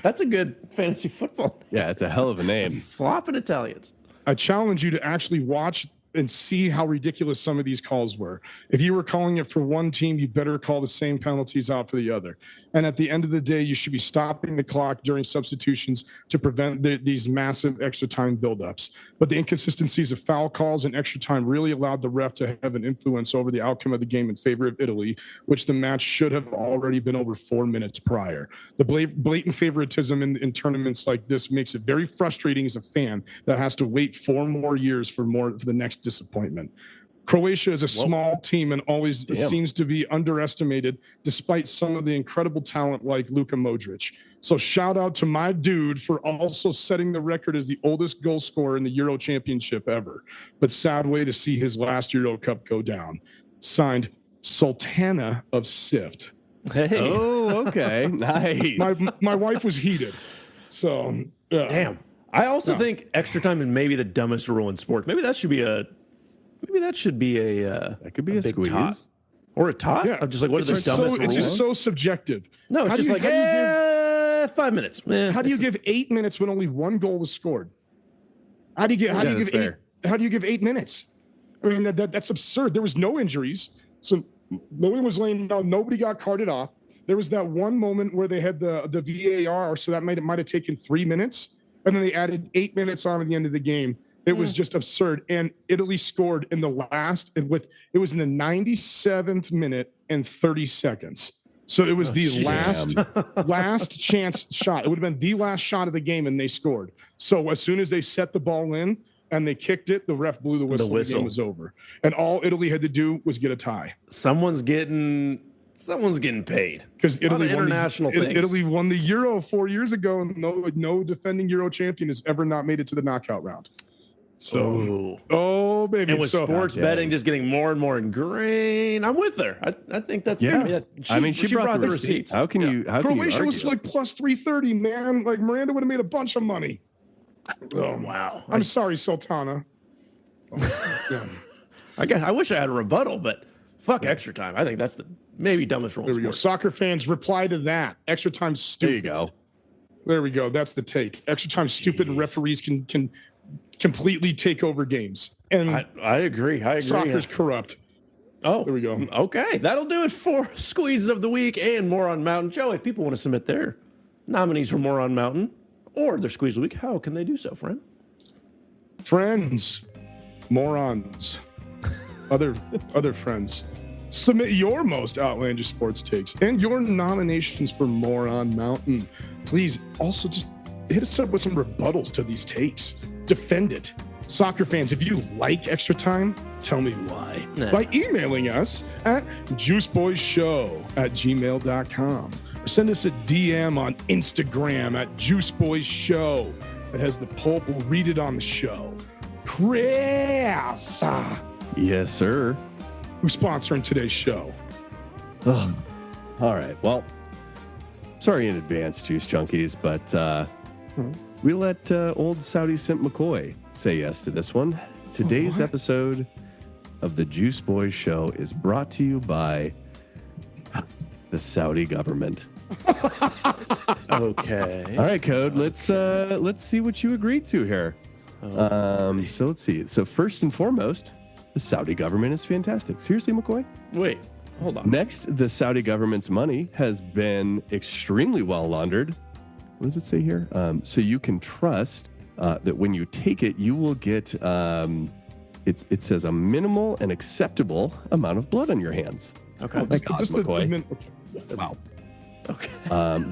That's a good fantasy football. Yeah, it's a hell of a name. Flopping Italians. I challenge you to actually watch and see how ridiculous some of these calls were. If you were calling it for one team, you better call the same penalties out for the other. And at the end of the day, you should be stopping the clock during substitutions to prevent these massive extra time buildups. But the inconsistencies of foul calls and extra time really allowed the ref to have an influence over the outcome of the game in favor of Italy, which the match should have already been over 4 minutes prior. The blatant favoritism in tournaments like this makes it very frustrating as a fan that has to wait 4 more years for the next disappointment. Croatia is a small team and always seems to be underestimated despite some of the incredible talent like Luka Modric. So shout out to my dude for also setting the record as the oldest goal scorer in the Euro Championship ever. But sad way to see his last Euro Cup go down. Signed, Sultana of Sift. Hey. Oh, okay. Nice. My wife was heated. So damn. I also think extra time is maybe the dumbest rule in sports. Maybe that should be a That could be a big squeeze. tot. Or a tot? Yeah. I'm just like, what is the dumbest rule? It's just so subjective. No, it's just like, 5 minutes. How do you give 8 minutes when only 1 goal was scored? How do you give 8 minutes? I mean, that's absurd. There was no injuries, so no one was laying down. Nobody got carted off. There was that one moment where they had the VAR, so that might have taken 3 minutes, and then they added 8 minutes on at the end of the game. It was just absurd. And Italy scored in the last, it was in the 97th minute and 30 seconds. So it was last chance shot. It would have been the last shot of the game, and they scored. So as soon as they set the ball in and they kicked it, the ref blew the whistle. The game was over. And all Italy had to do was get a tie. Someone's getting paid. Because Italy won the Euro 4 years ago, and no defending Euro champion has ever not made it to the knockout round. So, baby. And with sports betting just getting more and more ingrained, I'm with her. I think that's she brought the receipts. How can you? Croatia was like plus 330, man. Like Miranda would have made a bunch of money. Oh wow! I'm sorry, Sultana. I wish I had a rebuttal, but fuck extra time. I think that's the maybe dumbest rule. There we go. Soccer fans, reply to that. Extra time stupid. There you go. There we go. That's the take. Extra time stupid, and referees can completely take over games. And I agree. Soccer's corrupt. Oh, there we go. Okay, that'll do it for Squeezes of the Week and Moron Mountain. Joe, if people want to submit their nominees for Moron Mountain or their Squeeze of the Week, how can they do so, friend? Friends, morons, other friends, submit your most outlandish sports takes and your nominations for Moron Mountain. Please also just hit us up with some rebuttals to these takes. Defend it. Soccer fans, if you like extra time, tell me why. By emailing us at juiceboyshow@gmail.com. Or send us a DM on Instagram at juiceboyshow. It has the pulp. We'll read it on the show. Chris. Yes, sir. who's sponsoring today's show. Ugh. All right. Well, sorry in advance, Juice Junkies, but we let old Saudi Simp McCoy say yes to this one. Today's episode of the Juice Boys Show is brought to you by the Saudi government. Okay. All right, Code. Let's see what you agreed to here. So let's see. So first and foremost, the Saudi government is fantastic. Seriously, McCoy? Wait, hold on. Next, the Saudi government's money has been extremely well laundered. What does it say here? So you can trust that when you take it, you will get, it says a minimal and acceptable amount of blood on your hands. Okay. My God, McCoy. Wow. Okay.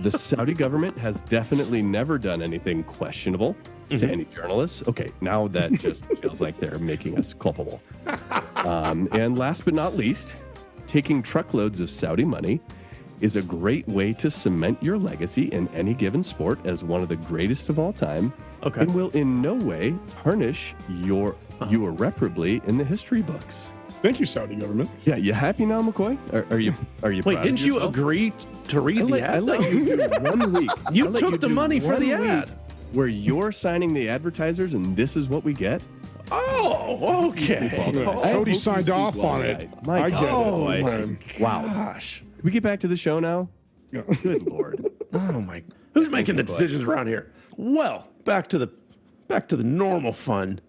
The Saudi government has definitely never done anything questionable to any journalists. Okay, now that just feels like they're making us culpable. And last but not least, taking truckloads of Saudi money is a great way to cement your legacy in any given sport as one of the greatest of all time. Okay. And will in no way tarnish you irreparably in the history books. Thank you, Saudi government. Yeah, you happy now, McCoy? Are you? Wait, proud of didn't you yourself? agree to read the ad? I let you do 1 week. You I let took the do money for 1 the week ad. where you're signing the advertisers, and this is what we get. Oh, okay. Cody hope you signed sleep off well on tonight. it. My I God. get Oh, it. my Man. Wow. gosh. Can we get back to the show now? Yeah. Good Lord. Oh my. Who's making the decisions around here? Well, back to the normal fun.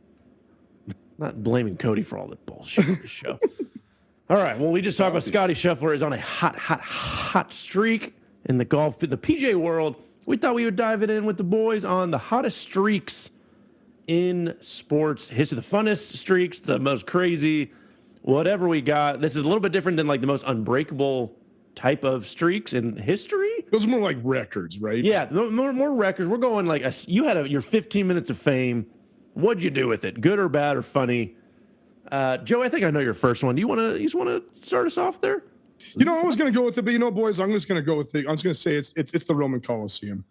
Not blaming Cody for all the bullshit in the show. All right. Well, we just talked about Scottie Scheffler is on a hot streak in the golf, the PGA world. We thought we would dive it in with the boys on the hottest streaks in sports history, the funnest streaks, the most crazy, whatever we got. This is a little bit different than like the most unbreakable type of streaks in history. Those are more like records, right? Yeah, more records. We're going like you had your 15 minutes of fame. What'd you do with it? Good or bad or funny? Joe, I think I know your first one. You just want to start us off there? You know, I was going to go with it, but boys, I'm just going to go with it. I'm just going to say it's the Roman Coliseum.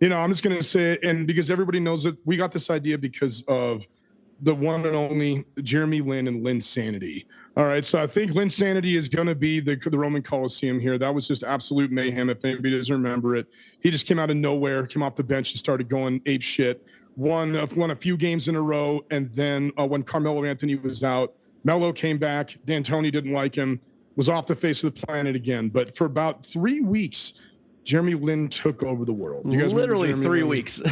I'm just going to say it, and because everybody knows that we got this idea because of the one and only Jeremy Lin and Lin Sanity. All right, so I think Lin Sanity is going to be the Roman Coliseum here. That was just absolute mayhem. If anybody doesn't remember it, he just came out of nowhere, came off the bench and started going ape shit. Won a few games in a row, and then when Carmelo Anthony was out, Melo came back. D'Antoni didn't like him, was off the face of the planet again. But for about 3 weeks, Jeremy Lin took over the world. You guys Literally remember 3 Jeremy Lin? weeks.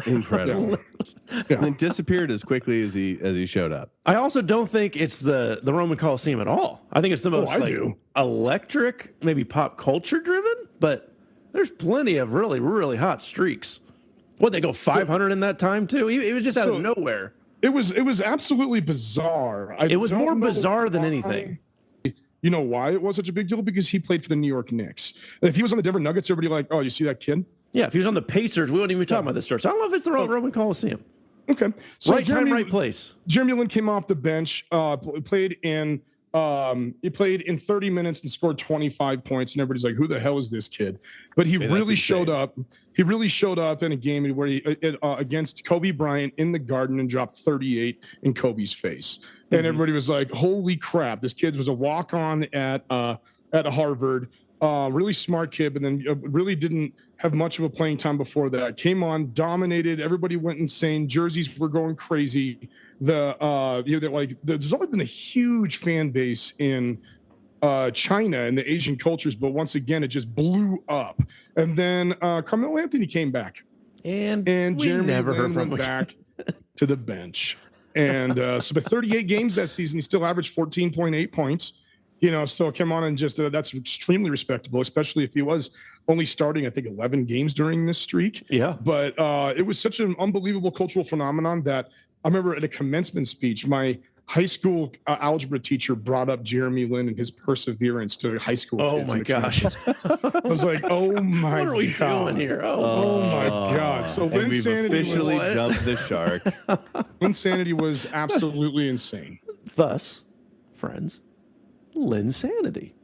Incredible. Yeah. And then disappeared as quickly as he showed up. I also don't think it's the Roman Coliseum at all. I think it's the most I do. electric, maybe pop culture driven, but there's plenty of really, really hot streaks. What, they go 500 in that time too? It was just out of nowhere. It was absolutely bizarre. It was don't more know bizarre than why. anything. You know why it was such a big deal? Because he played for the New York Knicks. And if he was on the Denver Nuggets, everybody like, oh, you see that kid? Yeah, if he was on the Pacers, we wouldn't even be talking about this story. So I don't know if it's the Roman Coliseum. Okay. So Right time, right place. Jeremy Lin came off the bench, played in 30 minutes and scored 25 points, and everybody's like, "Who the hell is this kid?" But he really showed up. He really showed up in a game where he against Kobe Bryant in the Garden and dropped 38 in Kobe's face, and everybody was like, "Holy crap! This kid was a walk-on at Harvard." Really smart kid, but then really didn't have much of a playing time before that. Came on, dominated. Everybody went insane. Jerseys were going crazy. There's always been a huge fan base in China and the Asian cultures, but once again, it just blew up. And then Carmelo Anthony came back, and Jeremy never Lin heard from went him. back to the bench. And so, but 38 games that season, he still averaged 14.8 points. So come on, and just that's extremely respectable, especially if he was only starting, I think, 11 games during this streak. Yeah. But it was such an unbelievable cultural phenomenon that I remember at a commencement speech, my high school algebra teacher brought up Jeremy Lin and his perseverance to high school Oh kids. my gosh. I was like, oh my What are we God. doing here? Oh my God. So And Lin we've Sanity officially was, jumped the shark. Lin Sanity was absolutely insane. Thus, friends, Lin Sanity.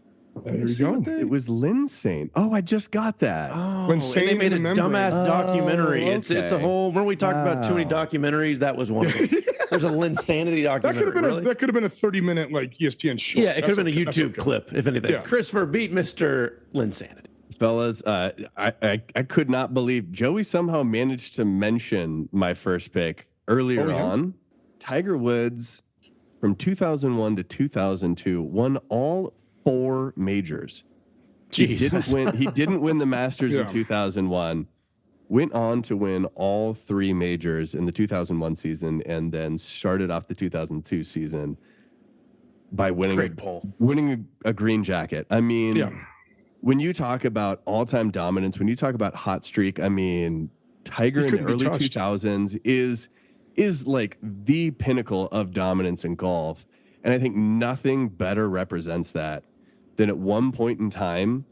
There you go. It was Linsane. Oh, I just got that. Oh, When and they Sane made a and the Membrane. dumbass documentary. It's a okay. whole. When we talked about too many Wow. documentaries, that was one of them. There's a Linsanity That documentary. could have been a 30-minute like ESPN show. Yeah, it could have been a That's YouTube okay. clip, if anything. Yeah. Christopher beat Mr. Linsanity. Fellas, I could not believe Joey somehow managed to mention my first pick earlier on. Tiger Woods from 2001 to 2002 won all 4 majors. Jesus. He didn't win the Masters Yeah. in 2001. Went on to win all 3 majors in the 2001 season, and then started off the 2002 season by Great poll. winning a green jacket. I mean, Yeah. when you talk about all-time dominance, when you talk about hot streak, I mean, Tiger He in the couldn't be early touched. 2000s is like the pinnacle of dominance in golf. And I think nothing better represents that than at one point in time,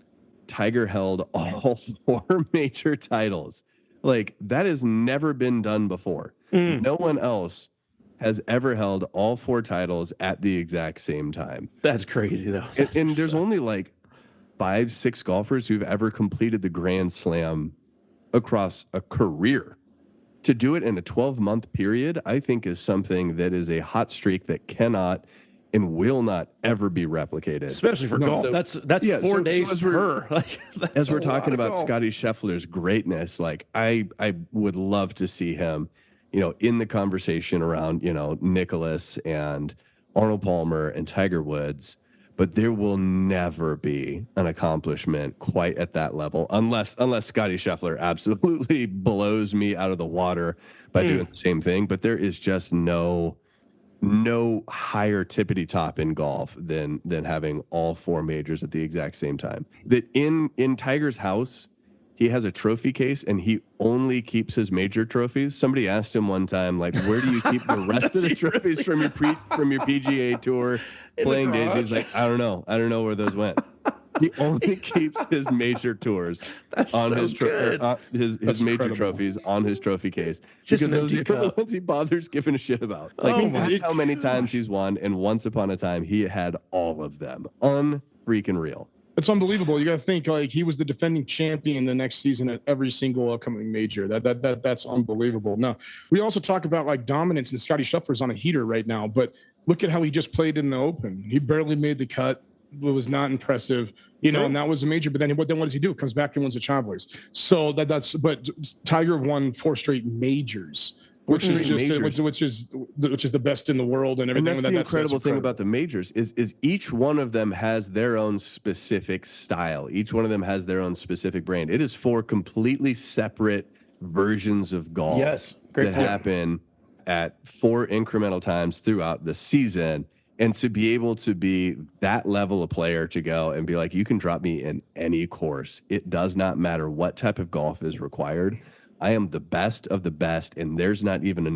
Tiger held all 4 major titles. Like, that has never been done before. No one else has ever held all 4 titles at the exact same time. That's crazy, though. And there's only like 5-6 golfers who've ever completed the Grand Slam across a career. To do it in a 12-month period, I think is something that is a hot streak that cannot and will not ever be replicated. Especially for golf. so- That's yeah, 4 so days as we're- per. Like, that's As a we're lot talking of about golf. Scottie Scheffler's greatness, like I would love to see him, in the conversation around, Nicholas and Arnold Palmer and Tiger Woods, but there will never be an accomplishment quite at that level unless Scottie Scheffler absolutely blows me out of the water by doing the same thing. But there is just no higher tippity top in golf than having all 4 majors at the exact same time. That in Tiger's house, he has a trophy case and he only keeps his major trophies. Somebody asked him one time, like, where do you keep the rest of the trophies from your PGA tour playing days? He's like, I don't know where those went. He only keeps his major tours That's on so his good. his That's major incredible. trophies on his trophy case, Just because an those empty are the cup. ones he bothers giving a shit about. Like, Oh my that's how many times he's won, and once upon a time he had all of them. Unfreaking real. It's unbelievable. You got to think like he was the defending champion the next season at every single upcoming major. That's unbelievable. Now, we also talk about like dominance, and Scottie Scheffler's on a heater right now, but look at how he just played in the Open. He barely made the cut. It was not impressive, and that was a major. But then what does he do? Comes back and wins the Travelers. So but Tiger won 4 straight majors, which is just Majors. which is the best in the world and And everything. that's the incredible thing about the majors is each one of them has their own specific style. Each one of them has their own specific brand. It is 4 completely separate versions of golf Yes, great that point. happen at 4 incremental times throughout the season. And to be able to be that level of player to go and be like, you can drop me in any course. It does not matter what type of golf is required. I am the best of the best, and there's not even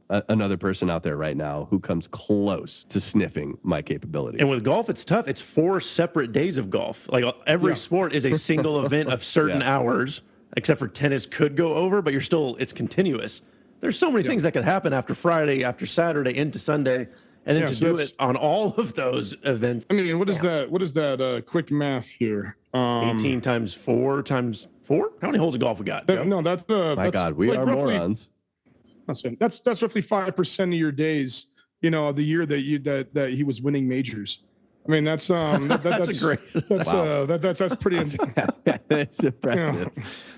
another person out there right now who comes close to sniffing my capabilities. And with golf, it's tough. It's 4 separate days of golf. Like every sport is a single event of certain hours, except for tennis could go over, but it's continuous. There's so many things that could happen after Friday, after Saturday, into Sunday. And then to do it on all of those events. I mean, what is that? What is that? Quick math here. 18 times 4 times 4? How many holes of golf we got? Joe? No, that's My God, we are roughly, morons. That's roughly 5% of your days, of the year that he was winning majors. I mean, that's That's a great. that's pretty. It's impressive.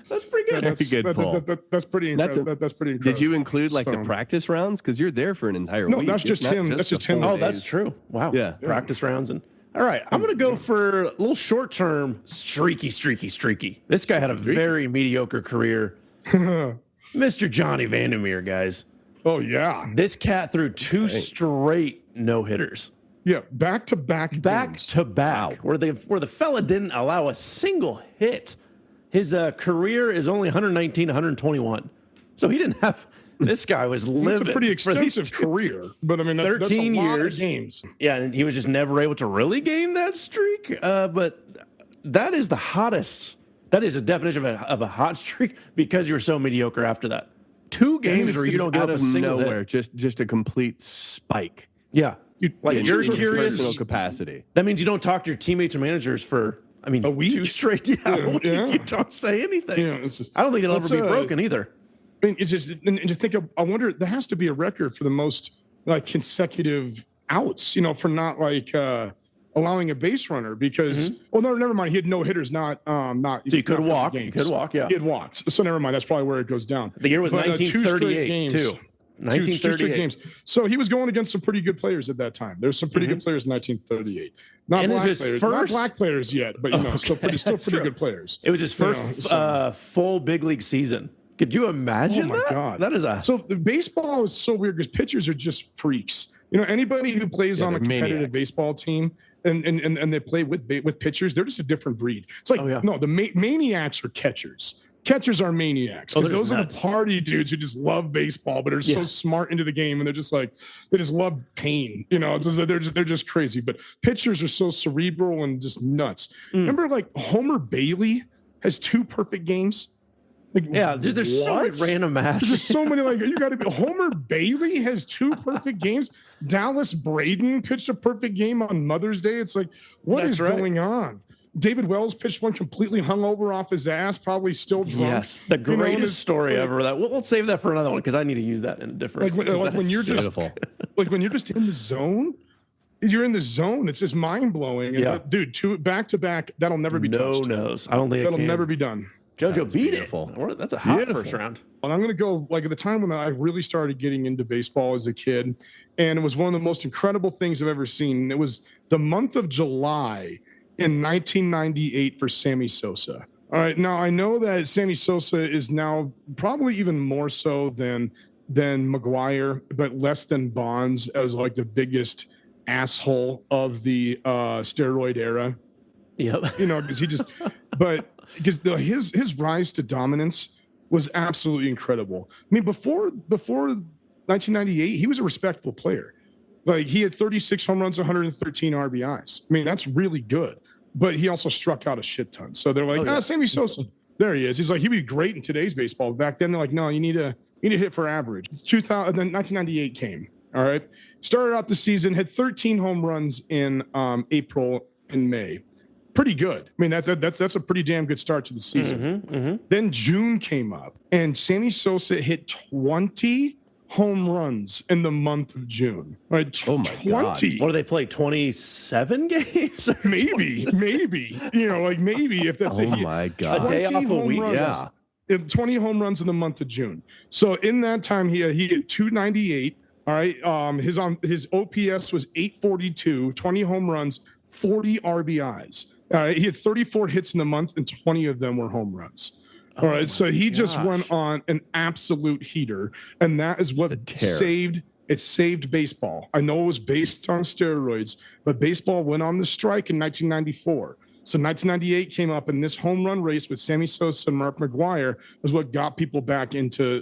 That's pretty good. That's a good pull. That's pretty incredible. That's pretty incredible. Did you include like the So- practice rounds? Because you're there for an entire No, week. that's It's just not him. That's the just him. 4 Oh, that's days. true. Wow. Yeah. Practice rounds and. All right, I'm going to go for a little short-term, streaky. This guy had a very mediocre career. Mr. Johnny Vandermeer, guys. Oh yeah, This cat threw 2 straight no-hitters. yeah, back to back To back, where the fella didn't allow a single hit. His career is only 119, 121. So he didn't have. This guy was living. It's a pretty for these extensive career, but I mean, that's 13 a lot years. of games. Yeah, and he was just never able to really gain that streak. But that is the hottest. That is a definition of a hot streak because you were so mediocre after that. 2 games where you don't get out up a of single nowhere, hit. just a complete spike. Yeah. Like, you're curious. Personal capacity. That means you don't talk to your teammates or managers for, I mean, A week? 2 straight. Yeah, a week. yeah. You don't say anything. You know, I don't think it'll ever be broken either. I mean, it's just, and just think of, I wonder, there has to be a record for the most like consecutive outs, for not like allowing a base runner because, well, no, never mind. He had no hitters, not. So you could walk. You could walk, yeah. He had walked. So never mind. That's probably where it goes down. The year was 1938, too. 1938 two straight games. So he was going against some pretty good players at that time. There's some pretty good players in 1938. Not black players yet, but still pretty good players. It was his first full big league season. Could you imagine that? God. That is So the baseball is so weird because pitchers are just freaks. Anybody who plays on a competitive baseball team and they play with pitchers, they're just a different breed. It's like no, the maniacs are catchers. Catchers are maniacs. Those are the party dudes who just love baseball, but are so smart into the game, and they're just like they just love pain. They're just crazy. But pitchers are so cerebral and just nuts. Remember, like Homer Bailey has 2 perfect games. Like, there's so many random ass. There's so many. Like you got to be. Homer Bailey has 2 perfect games. Dallas Braden pitched a perfect game on Mother's Day. It's like, what is going on? David Wells pitched one completely hungover off his ass, probably still drunk. Yes, the greatest story ever. That we'll save that for another one because I need to use that in a different. Like when you're just when you're just in the zone. You're in the zone. It's just mind blowing. Yeah, dude, 2 back to back. That'll never be touched. No knows. I don't think that'll never be done. JoJo beat it. That's a hot first round. And I'm going to go like at the time when I really started getting into baseball as a kid, and it was one of the most incredible things I've ever seen. It was the month of July in 1998 for Sammy Sosa. All right, now I know that Sammy Sosa is now probably even more so than McGuire, but less than Bonds as like the biggest asshole of the steroid era. Yep. Because he just, because his rise to dominance was absolutely incredible. I mean, before 1998, he was a respectable player. Like he had 36 home runs, 113 RBIs. I mean, that's really good. But he also struck out a shit ton. So they're like, Sammy Sosa, there he is. He's like, he'd be great in today's baseball. Back then, they're like, no, you need to hit for average. 2000, then 1998 came. All right, started out the season, had 13 home runs in April and May. Pretty good. I mean, that's a pretty damn good start to the season. Then June came up, and Sammy Sosa hit 20 home runs in the month of June. Right? Oh my 20. God. What do they play? 27 games? Maybe. Like maybe if that's my God. A day off a week. Runs, 20 home runs in the month of June. So in that time, he hit 298. All right. His OPS was 842, 20 home runs, 40 RBIs. All right. He had 34 hits in the month, and 20 of them were home runs. All right. So he just went on an absolute heater, and that is what saved baseball. I know it was based on steroids, but baseball went on the strike in 1994. So 1998 came up, and this home run race with Sammy Sosa and Mark McGuire was what got people back into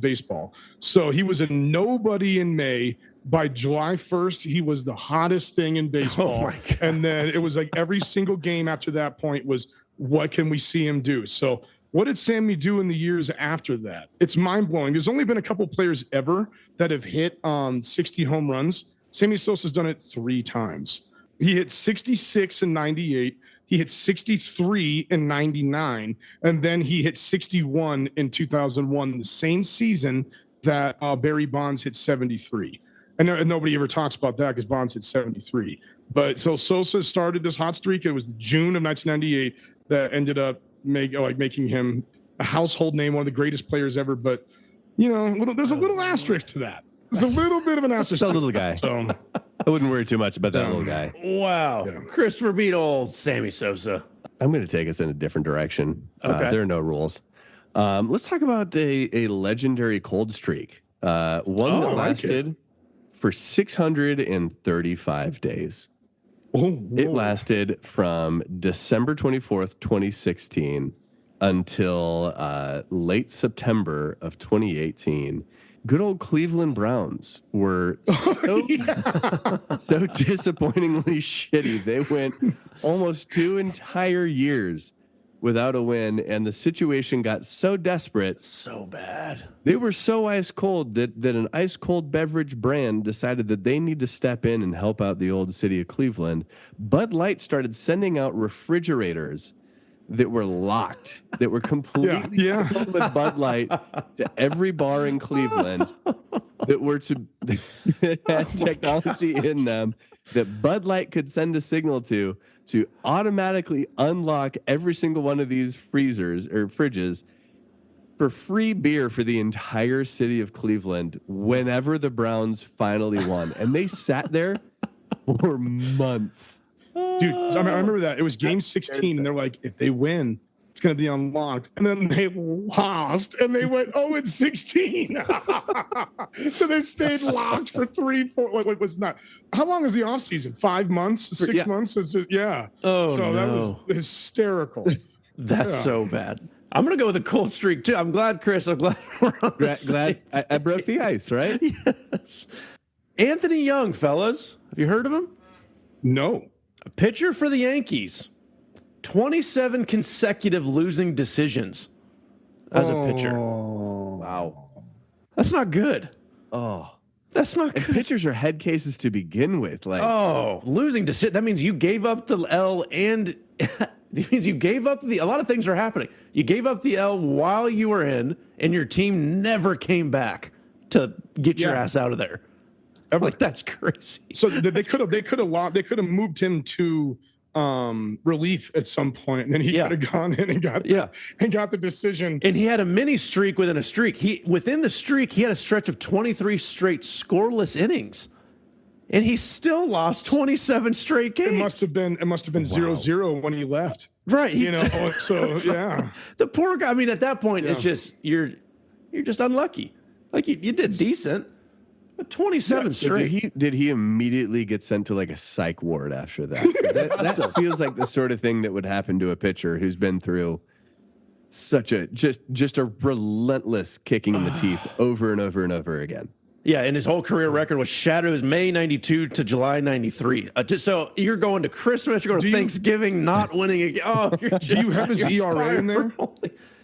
baseball. So he was a nobody in May. By July 1st, he was the hottest thing in baseball. And then it was like every single game after that point was, what can we see him do? So what did Sammy do in the years after that? It's mind-blowing. There's only been a couple players ever that have hit 60 home runs. Sammy Sosa's done it 3 times. He hit 66 in 98. He hit 63 in 99. And then he hit 61 in 2001, the same season that Barry Bonds hit 73. And nobody ever talks about that because Bonds hit 73. But so Sosa started this hot streak. It was June of 1998 that ended up making him a household name, one of the greatest players ever. But, there's a little asterisk to that. There's a little bit of an asterisk. A little guy. So I wouldn't worry too much about that little guy. Wow. Yeah. Christopher beat old Sammy Sosa. I'm going to take us in a different direction. Okay. There are no rules. Let's talk about a legendary cold streak. One that lasted for 635 days. It lasted from December 24th, 2016 until late September of 2018. Good old Cleveland Browns were so disappointingly shitty. They went almost 2 entire years without a win, and the situation got so desperate. So bad. They were so ice cold that an ice cold beverage brand decided that they need to step in and help out the old city of Cleveland. Bud Light started sending out refrigerators that were locked, that were completely filled with Bud Light to every bar in Cleveland that had technology in them that Bud Light could send a signal to automatically unlock every single one of these freezers or fridges for free beer for the entire city of Cleveland whenever the Browns finally won. And they sat there for months. Dude, I remember that. It was game 16, and they're like, if they win, it's going to be unlocked. And then they lost, and they went 0-16. So they stayed locked for 3-4. What was not? How long is the off season? 5 months? 6 months? It's just, Oh, so no. that was hysterical. That's so bad. I'm going to go with a cold streak, too. I'm glad, Chris. I'm glad we're on the Glad I broke the ice, right? Yes. Anthony Young, fellas. Have you heard of him? No. A pitcher for the Yankees. 27 consecutive losing decisions as a pitcher. Wow. That's not good. Oh. That's not And good. pitchers are head cases to begin with. Like, Losing decision. That means you gave up the L and it means you gave up a lot of things are happening. You gave up the L while you were in, and your team never came back to get your ass out of there. Like, that's crazy. So they could have moved him to relief at some point, and then he could have gone in and got the decision. And he had a mini streak within a streak. Within the streak, he had a stretch of 23 straight scoreless innings. And he still lost 27 straight games. It must have been 0-0 when he left. Right. So yeah. The poor guy, I mean, at that point, it's just you're just unlucky. Like you did decent. But 27 straight. Did he immediately get sent to like a psych ward after that? That feels like the sort of thing that would happen to a pitcher who's been through such a just a relentless kicking in the teeth over and over and over again. Yeah, and his whole career record was shattered. It was May 92 to July 93. So you're going to Christmas, you're going to Thanksgiving, not winning again. Oh, do you have his ERA in there?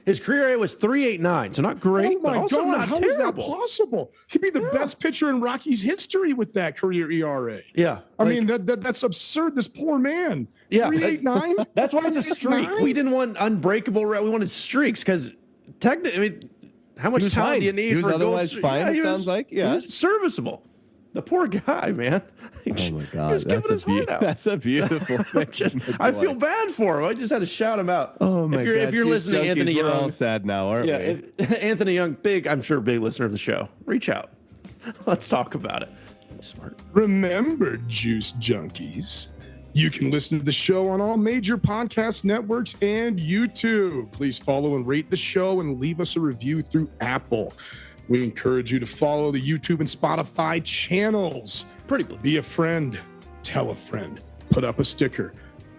His career ERA was 3.89, so not great, oh my but also God, not how terrible. Is that possible? He'd be the best pitcher in Rockies history with that career ERA. Yeah. I mean, that's absurd. This poor man. Yeah. 3.89? That's why it's a streak. We didn't want unbreakable. We wanted streaks because technically, I mean, how much talent do you need for a otherwise gold fine, it sounds like. Yeah. He was serviceable. The poor guy, man. Oh my God. He was giving his heart out. That's a beautiful thing. I feel bad for him. I just had to shout him out. Oh my God. If you're listening, junkies, Anthony we're Young. all sad now, aren't we? Anthony Young, I'm sure big listener of the show. Reach out. Let's talk about it. Smart. Remember, Juice Junkies, you can listen to the show on all major podcast networks and YouTube. Please follow and rate the show and leave us a review through Apple. We encourage you to follow the YouTube and Spotify channels. Be a friend. Tell a friend. Put up a sticker.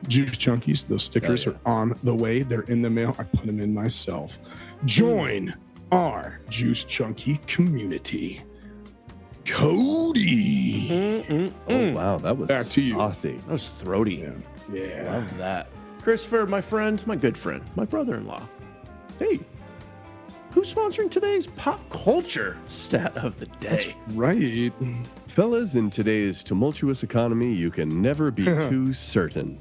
Juice Junkies, those stickers are on the way. They're in the mail. I put them in myself. Join our Juice Junkie community. Cody. Oh, wow. That was back to you. saucy. That was throaty. Yeah. Love that. Christopher, my friend, my good friend, my brother-in-law. Hey, who's sponsoring today's pop culture stat of the day? That's right. Fellas, in today's tumultuous economy, you can never be too certain.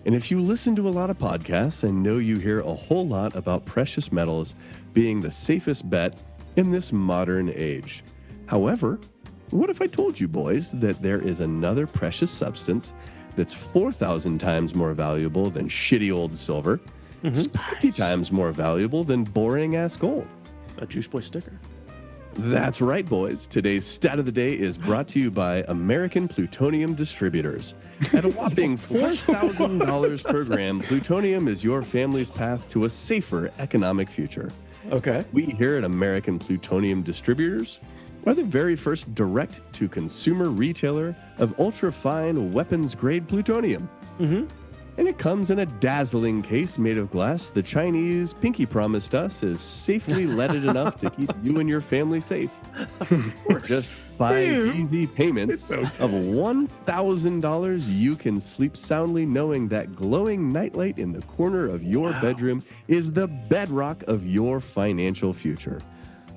And if you listen to a lot of podcasts, I know you hear a whole lot about precious metals being the safest bet in this modern age. However, what if I told you, boys, that there is another precious substance that's 4,000 times more valuable than shitty old silver, 50 times more valuable than boring-ass gold? A Juice Boy sticker. That's right, boys. Today's stat of the day is brought to you by American Plutonium Distributors. At a whopping $4,000 per gram, plutonium is your family's path to a safer economic future. Okay. We here at American Plutonium Distributors are the very first direct-to-consumer retailer of ultra-fine weapons-grade plutonium. And it comes in a dazzling case made of glass the Chinese pinky promised us is safely leaded enough to keep you and your family safe. For just 5 easy payments of $1,000, you can sleep soundly knowing that glowing nightlight in the corner of your bedroom is the bedrock of your financial future.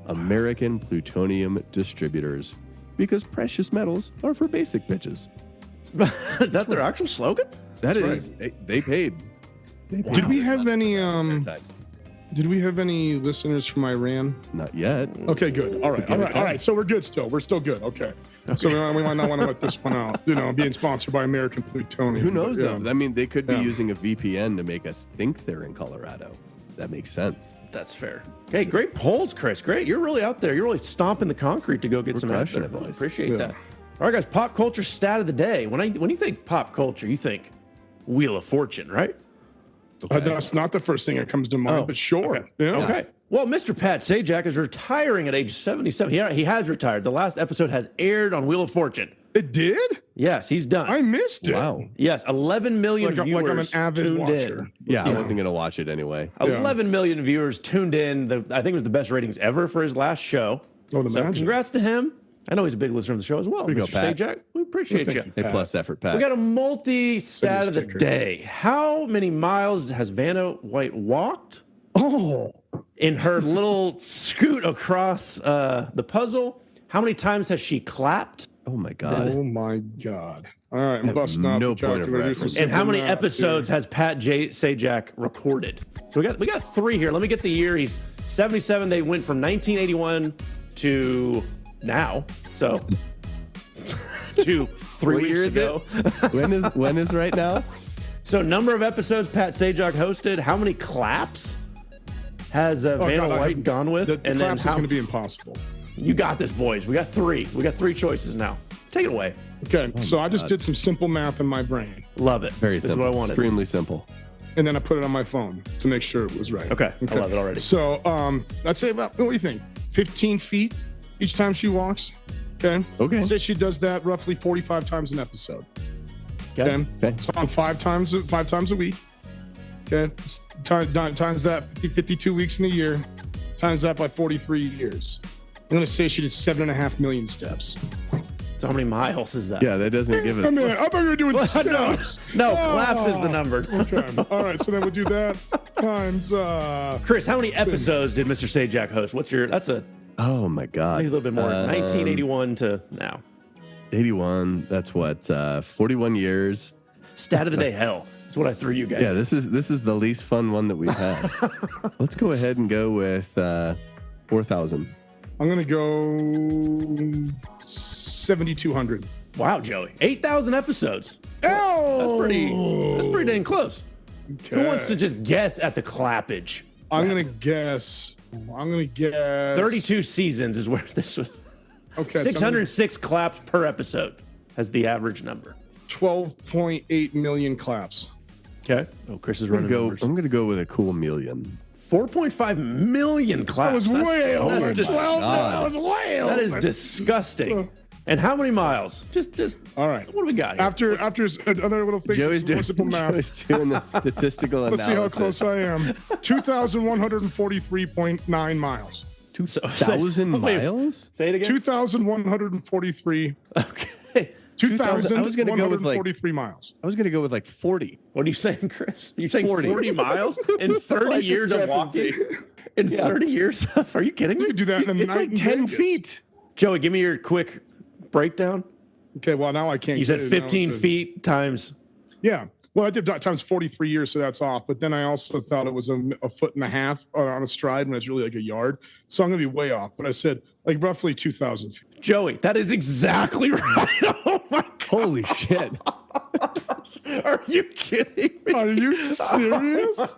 American Plutonium Distributors. Because precious metals are for basic bitches. Is that their actual slogan? That is, they paid. Did we have any listeners from Iran? Not yet. Okay, good. All right. So we're good still. We're still good. Okay. So we might not want to let this one out. Being sponsored by American Plutonium. Who knows, though? I mean, they could be using a VPN to make us think they're in Colorado. That makes sense. That's fair. Hey, great polls, Chris. Great. You're really out there. You're really stomping the concrete to go get some crushing action. it, boys. Appreciate that. All right, guys. Pop culture stat of the day. When you think pop culture, you think Wheel of Fortune, right? Okay. That's not the first thing that comes to mind, but sure. Okay. Yeah. Okay. Well, Mr. Pat Sajak is retiring at age 77. He has retired. The last episode has aired on Wheel of Fortune. It did? Yes, he's done. I missed it. Wow. Yes, 11 million viewers I'm an avid tuned watcher. in. Yeah, I wasn't going to watch it anyway. 11 million viewers tuned in. I think it was the best ratings ever for his last show. I would So imagine. congrats to him. I know he's a big listener of the show as well. There you Mr. go, Pat. Sajak, we appreciate Well, you. thank you. A plus effort, Pat. We got a multi-stat of the sticker. day. How many miles has Vanna White walked Oh, in her little scoot across the puzzle? How many times has she clapped? Oh my God. oh my God. All right, I'm have busting out no the point of calculator. reference. And how many episodes has Pat Sajak recorded? So we got 3 here. Let me get the year. He's 77. They went from 1981 to now. So to 3 What weeks year is ago. when is right now? So number of episodes Pat Sajak hosted. How many claps has Vanna White gone with? The and then claps is how going to be impossible. you got this, boys. We got 3. We got 3 choices now. Take it away. Okay, so I just did some simple math in my brain, Love it. Very this simple. is what I wanted. Extremely simple. and then I put it on my phone to make sure it was right. Okay. I love it already. So I'd say about, what do you think? 15 feet each time she walks. Okay. Okay. Say she does that roughly 45 times an episode. Okay. Okay. So on 5 times a week. Okay. Times that 52 weeks in a year. Times that by 43 years. I'm gonna say she did 7.5 million steps. So how many miles is that? Yeah, that doesn't give us. I mean, I thought you were doing steps. No, claps is the number. Okay. All right. So then we'll do that times. Chris, how many episodes did Mr. Sajak host? That's a Oh my God. maybe a little bit more. 1981 to now. 81. That's what? 41 years. Stat of the day, hell. That's what I threw you guys. Yeah, this is the least fun one that we've had. Let's go ahead and go with 4,000. I'm gonna go 7,200. Wow, Joey. 8,000 episodes. Oh, That's pretty dang close. Okay. Who wants to just guess at the clappage? I'm gonna guess. 32 seasons is where this was. Okay. 606 claps per episode as the average number. 12.8 million claps. Okay. Oh, Chris is I'm running numbers. gonna go with a cool million. 4.5 million claps. That was way over. That's That was way over. That is disgusting. And how many miles? Just All right. what do we got here? After another little thing. Joey's doing, simple math. Joey's doing the statistical Let's analysis. see how close I am. 2,143.9 miles. 2,000 Wait, miles? Say it again. 2,143. Okay. 2,143 I was gonna go with, like, miles. I was going to go with like 40. What are you saying, Chris? You're saying 40, 40 miles in 30 Slight years of walking? discrepancy. In 30 years? Are you kidding You me? could do that in a It's night like in 10 Vegas. feet. Joey, give me your quick breakdown. Okay, well, now I can't. You said get it. Now 15 it's a- feet times. Yeah. Well, I did times 43 years, so that's off. But then I also thought it was a foot and a half on a stride when it's really like a yard. So I'm going to be way off. But I said like roughly 2,000 feet. Joey, that is exactly right. Oh my God. Holy shit. Are you kidding me? Are you serious?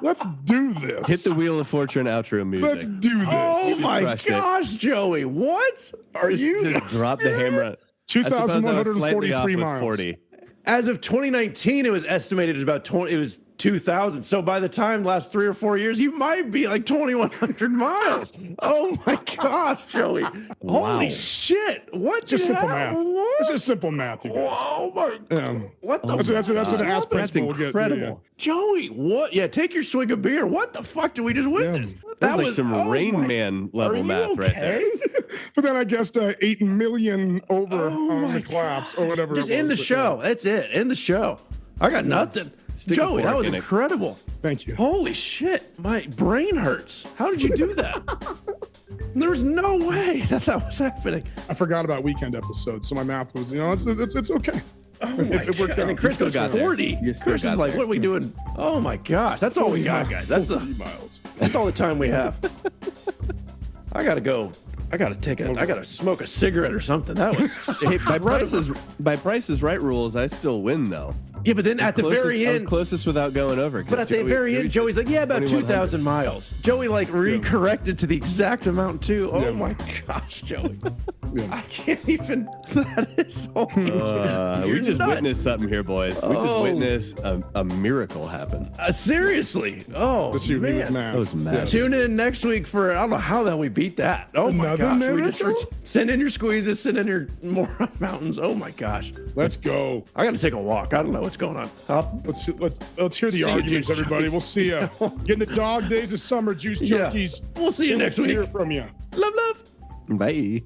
Let's do this. Hit the Wheel of Fortune outro music. Let's do this. Oh my crushed it. gosh, Joey. What? Are you Just drop the hammer. serious? I suppose I was slightly off 2,143 with miles. 40. as of 2019, it was estimated as about 20. It was 2,000. So by the time last 3 or 4 years, you might be like 2,100 miles. Oh my gosh, Joey! Holy shit! What Just you simple have? math. What? It's just simple math, you guys. Oh my god! What the? That's an ass That's principle we'll get. incredible. Joey, what? Yeah, take your swig of beer. What the fuck did we just witness? That was like some oh Rain my- Man Are level you math right there. okay? But then I guessed 8 million over Oh on my the collapse or whatever. Just it was, end the but, show. That's it. End the show. I got nothing. Stick a Joey, that fork was in it. incredible. Thank you. Holy shit, my brain hurts. How did you do that? There's no way that was happening. I forgot about weekend episodes, so my math was, it's okay. Oh my It worked god! out. And Chris still goes got there. 40. You still Chris is got like, there. "What are we doing?" Oh my gosh, that's all we got, guys. That's 40 miles. that's all the time we have. I gotta go. I gotta smoke a cigarette or something. That was Hey, by Price is Right rules, I still win though. yeah. But then at the very I was end, closest without going over. but at the very end, Joey's like, "Yeah, about 2,000 miles." Joey like recorrected to the exact amount too. Oh Yeah. my gosh, Joey! Yeah. I can't even. That is so. We just nuts. witnessed something here, boys. We just Oh. witnessed a miracle happen. Seriously. Oh Let's see what we man. with math. That was mad. Yes. Tune in next week for I don't know how the hell we beat that. Oh my Another gosh! miracle? Send in your squeezes, send in your Moron mountains. Oh my gosh! Let's go. I got to take a walk. I don't know what's going on. Let's hear the See you, arguments, Juice everybody. Junkies. We'll see you. Getting the dog days of summer, Juice Yeah. Junkies. We'll see you next week. Hear from you. Love, love. Bye.